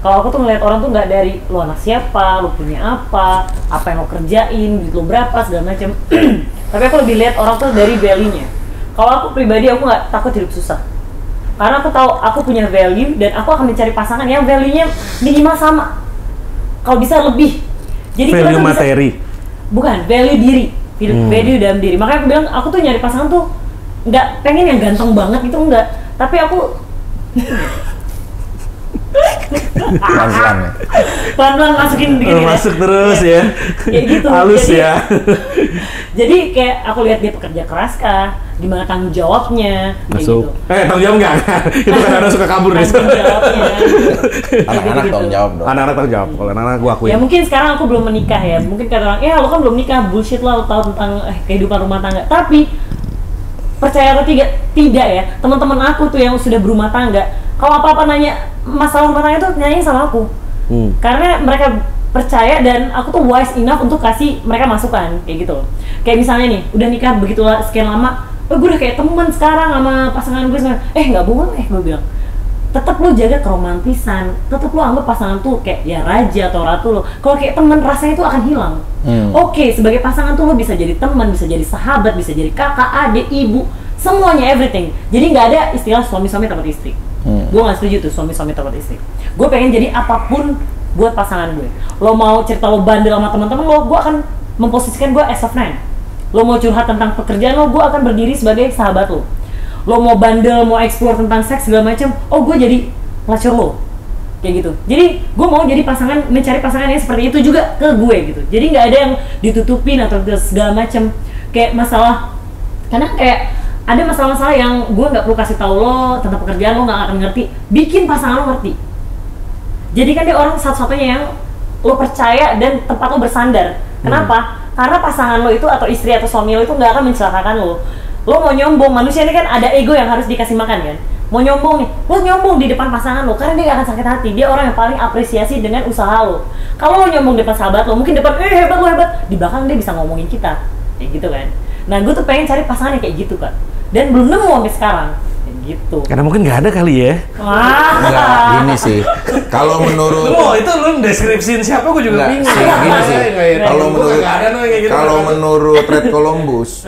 kalau aku tuh ngeliat orang tuh nggak dari lo anak siapa, lo punya apa yang lo kerjain, duit lo berapa, segala macam. Tapi aku lebih lihat orang tuh dari value-nya. Kalau aku pribadi, aku nggak takut hidup susah. Karena aku tahu aku punya value dan aku akan mencari pasangan yang value-nya minimal sama. Kalau bisa lebih. Jadi value kita materi? Bukan, value diri. Value dalam diri. Makanya aku bilang, aku tuh nyari pasangan tuh nggak pengen yang ganteng banget gitu, enggak. Tapi aku Pelan-pelan ya. pelan-pelan masukin dikit ya. Masuk terus ya. Kayak gitu. Halus Jadi, ya. Jadi kayak aku lihat dia pekerja keras kah, gimana tanggung jawabnya, kayak Masuk. gitu. Tanggung jawab nggak? Itu kan ada suka kabur nih. Tanggung jawabnya. Anak-anak tanggung jawab dong. Anak-anak tanggung jawab. Kalau anak-anak gua akuin. Ya mungkin sekarang aku belum menikah ya. Mungkin kata orang, ya lo kan belum nikah, bullshit lah, lo tahu tentang kehidupan rumah tangga. Tapi percaya atau tidak ya, teman-teman aku tuh yang sudah berumah tangga, kalau apa-apa nanya masalah rumah tangga tuh nanya sama aku. Karena mereka percaya dan aku tuh wise enough untuk kasih mereka masukan kayak gitu. Kayak misalnya nih, udah nikah begitu sekian lama, gue udah kayak temen sekarang sama pasangan gue sekarang. Nggak boleh, gue bilang. Tetap lo jaga keromantisan, tetap lo anggap pasangan tuh kayak ya raja atau ratu lo. Kalau kayak teman rasanya itu akan hilang. Oke, sebagai pasangan tuh lo bisa jadi teman, bisa jadi sahabat, bisa jadi kakak, adik, ibu, semuanya, everything. Jadi nggak ada istilah suami-suami tempat istri. Gue nggak setuju tuh suami-suami tempat istri. Gue pengen jadi apapun buat pasangan gue. Lo mau cerita lo bandel sama teman-teman lo, gue akan memposisikan gue as a friend. Lo mau curhat tentang pekerjaan lo, gue akan berdiri sebagai sahabat lo. Lo mau bandel, mau explore tentang seks segala macam, gue jadi pelacur lo, kayak gitu. Jadi gue mau jadi pasangan, mencari pasangan yang seperti itu juga ke gue gitu. Jadi nggak ada yang ditutupin atau segala macam kayak masalah, karena kayak ada masalah-masalah yang gue nggak perlu kasih tahu lo tentang pekerjaan, lo nggak akan ngerti. Bikin pasangan lo ngerti. Jadi kan dia orang satu-satunya yang lo percaya dan tempat lo bersandar. Kenapa? Karena pasangan lo itu atau istri atau suami lo itu nggak akan mencelakakan lo. Lo mau nyombong, manusia ini kan ada ego yang harus dikasih makan kan. Mau nyombong nih, lo nyombong di depan pasangan lo, karena dia gak akan sakit hati. Dia orang yang paling apresiasi dengan usaha lo. Kalau lo nyombong di depan sahabat lo, mungkin depan hebat lo hebat, di belakang dia bisa ngomongin kita, kayak gitu kan. Nah gue tuh pengen cari pasangan yang kayak gitu kan, dan belum nemu sampai sekarang, kayak gitu. Karena mungkin nggak ada kali ya. Enggak, gini sih. Kalau menurut itu lu deskripsiin siapa gue juga bingung. Gini sih. Kalau menurut gitu. kalau menurut Red Columbus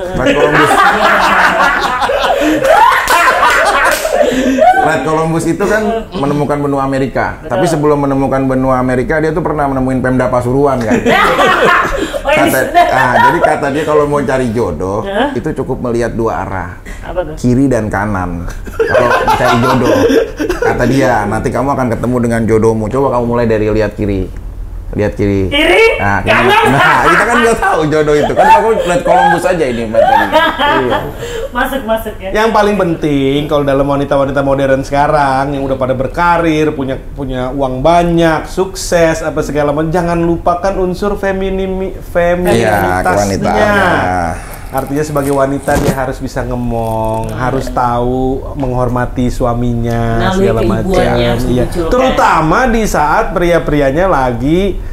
Red Columbus itu kan menemukan benua Amerika. Betul. Tapi sebelum menemukan benua Amerika, dia tuh pernah menemuin Pemda Pasuruan kan. Jadi kata dia kalau mau cari jodoh, itu cukup melihat dua arah. Apa tuh? Kiri dan kanan. Kalau cari jodoh, kata dia, nanti kamu akan ketemu dengan jodohmu. Coba kamu mulai dari lihat kiri. Lihat kiri. Kiri? Nah, Kanan? kita kan nggak tahu jodoh itu. Kan aku lihat Columbus aja ini materi. Iya. Masuk ya. Yang paling penting kalau dalam wanita-wanita modern sekarang yang udah pada berkarir, punya uang banyak, sukses apa segala macam, jangan lupakan unsur feminitasnya. Kewanitaan. Artinya sebagai wanita dia harus bisa ngomong, harus tahu menghormati suaminya, Naluri segala macam. keibuannya harus Iya. dimunculkan. Terutama di saat pria-prianya lagi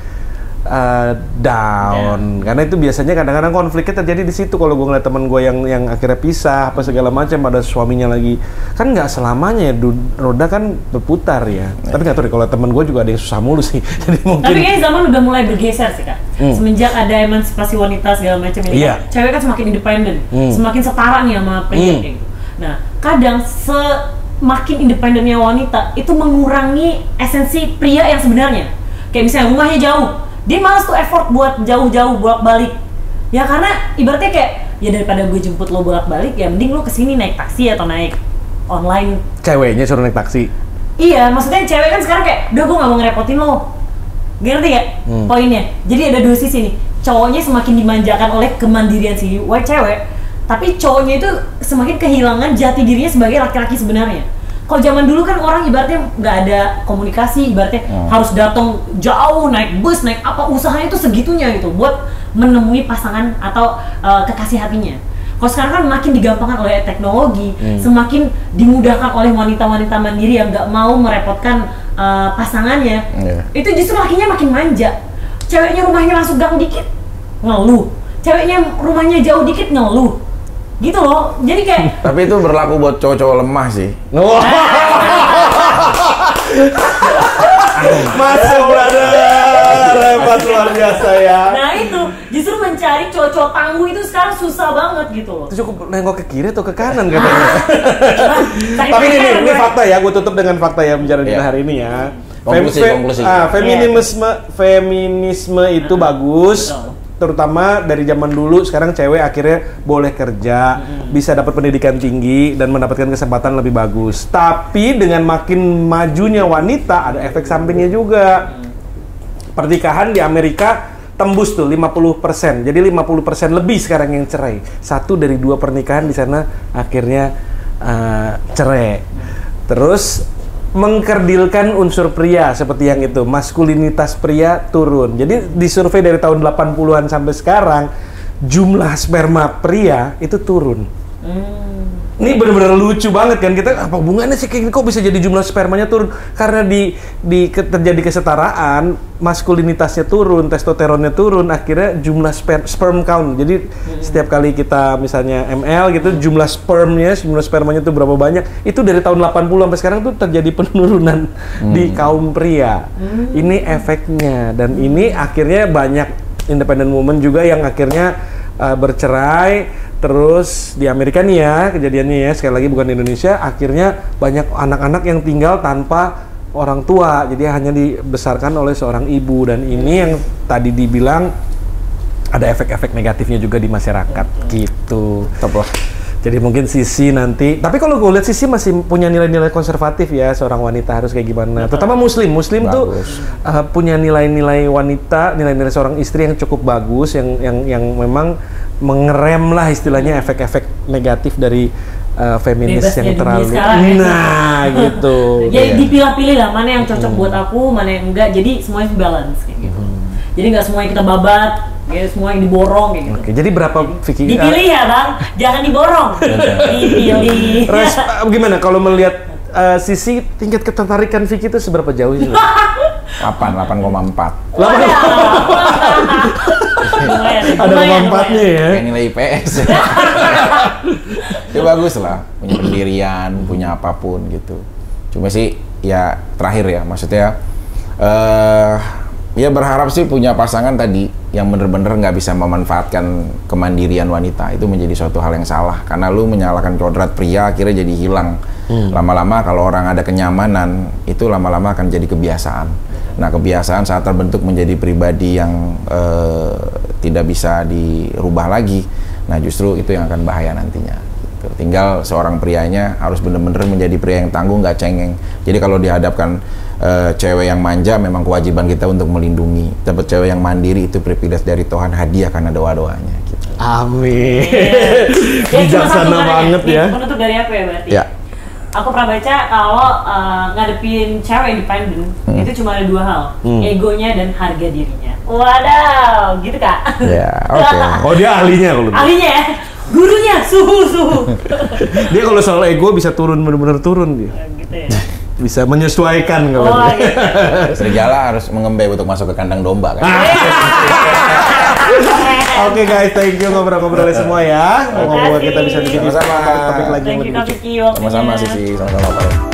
down, karena itu biasanya kadang-kadang konfliknya terjadi di situ. Kalau gue ngeliat teman gue yang akhirnya pisah apa segala macam, ada suaminya lagi, kan nggak selamanya ya, roda kan berputar ya. Tapi nggak tahu deh, kalau teman gue juga ada yang susah mulu sih. Jadi mungkin. Tapi kayaknya zaman udah mulai bergeser sih kak. Semenjak ada emansipasi wanita segala macam ini, Iya. cewek kan semakin independen, semakin setara nih sama pria kayak gitu. Nah, kadang semakin independennya wanita itu mengurangi esensi pria yang sebenarnya. Kayak misalnya rumahnya jauh, dia malas tuh effort buat jauh-jauh bolak-balik. Ya karena ibaratnya kayak ya daripada gue jemput lo bolak-balik, ya mending lo kesini naik taksi atau naik online. Ceweknya suruh naik taksi. Iya, maksudnya cewek kan sekarang kayak, udah gue gak mau ngerepotin lo. Ngerti gak poinnya? Jadi ada dua sisi nih. Cowoknya semakin dimanjakan oleh kemandirian si cewek, tapi cowoknya itu semakin kehilangan jati dirinya sebagai laki-laki sebenarnya. Kalau zaman dulu kan orang ibaratnya nggak ada komunikasi, ibaratnya harus datang jauh, naik bus, naik apa, usahanya itu segitunya gitu buat menemui pasangan atau kekasih hatinya. Kalau sekarang kan makin digampangkan oleh teknologi, semakin dimudahkan oleh wanita-wanita mandiri yang nggak mau merepotkan pasangannya. Itu justru lakinya makin manja. Ceweknya rumahnya masuk gang dikit, ngeluh. Ceweknya rumahnya jauh dikit, ngeluh. Gitu loh, jadi kayak Tapi itu berlaku buat cowok-cowok lemah sih. Masuk brother, hebat luar biasa ya. nah itu justru mencari cowok-cowok tangguh itu sekarang susah banget gitu loh. Itu cukup nengok ke kiri atau ke kanan katanya. Cari Tapi pasangan ini gue. fakta ya, gue tutup dengan fakta ya bicara kita hari ini ya. Konklusi. Feminisme itu bagus. Betul. Terutama dari zaman dulu, sekarang cewek akhirnya boleh kerja, bisa dapat pendidikan tinggi dan mendapatkan kesempatan lebih bagus. Tapi dengan makin majunya wanita, ada efek sampingnya juga. Pernikahan di Amerika tembus tuh 50%. Jadi 50% lebih sekarang yang cerai. 1 dari 2 pernikahan di sana akhirnya cerai. Terus mengkerdilkan unsur pria seperti yang itu, maskulinitas pria turun. Jadi di survei dari tahun 80-an sampai sekarang, jumlah sperma pria itu turun. Ini benar-benar lucu banget kan, kita apa hubungannya sih kayak gini, kok bisa jadi jumlah spermanya turun? Karena terjadi kesetaraan, maskulinitasnya turun, testosteronnya turun, akhirnya jumlah sperm count. Jadi setiap kali kita misalnya ML gitu, jumlah spermanya tuh berapa banyak? Itu dari tahun 80 sampai sekarang tuh terjadi penurunan di kaum pria. Ini efeknya, dan ini akhirnya banyak independent woman juga yang akhirnya bercerai. Terus di Amerika nih ya kejadiannya ya, sekali lagi bukan di Indonesia, akhirnya banyak anak-anak yang tinggal tanpa orang tua, jadi hanya dibesarkan oleh seorang ibu, dan ini yang tadi dibilang ada efek-efek negatifnya juga di masyarakat gitu. Tetap lah. Jadi mungkin Sisi nanti, tapi kalau gue lihat Sisi masih punya nilai-nilai konservatif ya, seorang wanita harus kayak gimana. Terutama Muslim tuh punya nilai-nilai wanita, nilai-nilai seorang istri yang cukup bagus, yang memang mengerem lah istilahnya efek-efek negatif dari feminis Bebasnya yang terlalu. Nah, gitu. Ya dipilah-pilih lah mana yang cocok buat aku, mana yang enggak. Jadi semuanya balance kayak gitu. Jadi nggak semuanya kita babat, ya semua yang diborong kayak gitu. Oke, jadi berapa Vicky? Dipilih ya bang, jangan diborong. Dipilih. Gimana kalau melihat Sisi, tingkat ketertarikan Vicky itu seberapa jauh sih? 8,4. Ada 4-nya ya. Kayak nilai IPS. Ya bagus lah, punya pendirian, punya apapun gitu. Cuma sih ya terakhir ya, maksudnya ya berharap sih punya pasangan tadi yang bener-bener nggak bisa memanfaatkan kemandirian wanita. Itu menjadi suatu hal yang salah, karena lu menyalahkan kodrat pria akhirnya jadi hilang. Lama-lama kalau orang ada kenyamanan, itu lama-lama akan jadi kebiasaan. Nah, kebiasaan saat terbentuk menjadi pribadi yang tidak bisa dirubah lagi, nah justru itu yang akan bahaya nantinya gitu. Tinggal seorang prianya harus benar-benar menjadi pria yang tangguh, nggak cengeng. Jadi kalau dihadapkan cewek yang manja, memang kewajiban kita untuk melindungi. Dapat cewek yang mandiri, itu privilege dari Tuhan, hadiah karena doa-doanya gitu. Amin. Ya, Bijaksana banget ya. Penutup dari aku ya berarti. Ya. Aku pernah baca kalau ngadepin cewek independen itu cuma ada 2 hal, egonya dan harga dirinya. Wadaw, gitu kak? Ya, oke. Oh, dia ahlinya kalau. Ahlinya ya, gurunya suhu. Dia kalau soal ego bisa turun, benar-benar turun dia. Gitu ya. Bisa menyesuaikan kalau dia. Gitu. Serigala harus mengembe untuk masuk ke kandang domba kan. Oke guys, thank you ngobrol-ngobrolnya semua ya. Moga-moga kita bisa bikin Sama-sama. topik lagi yang Thank you lebih Kak lucu. Vicky waktunya. Sama-sama Sisi, sama-sama Pak.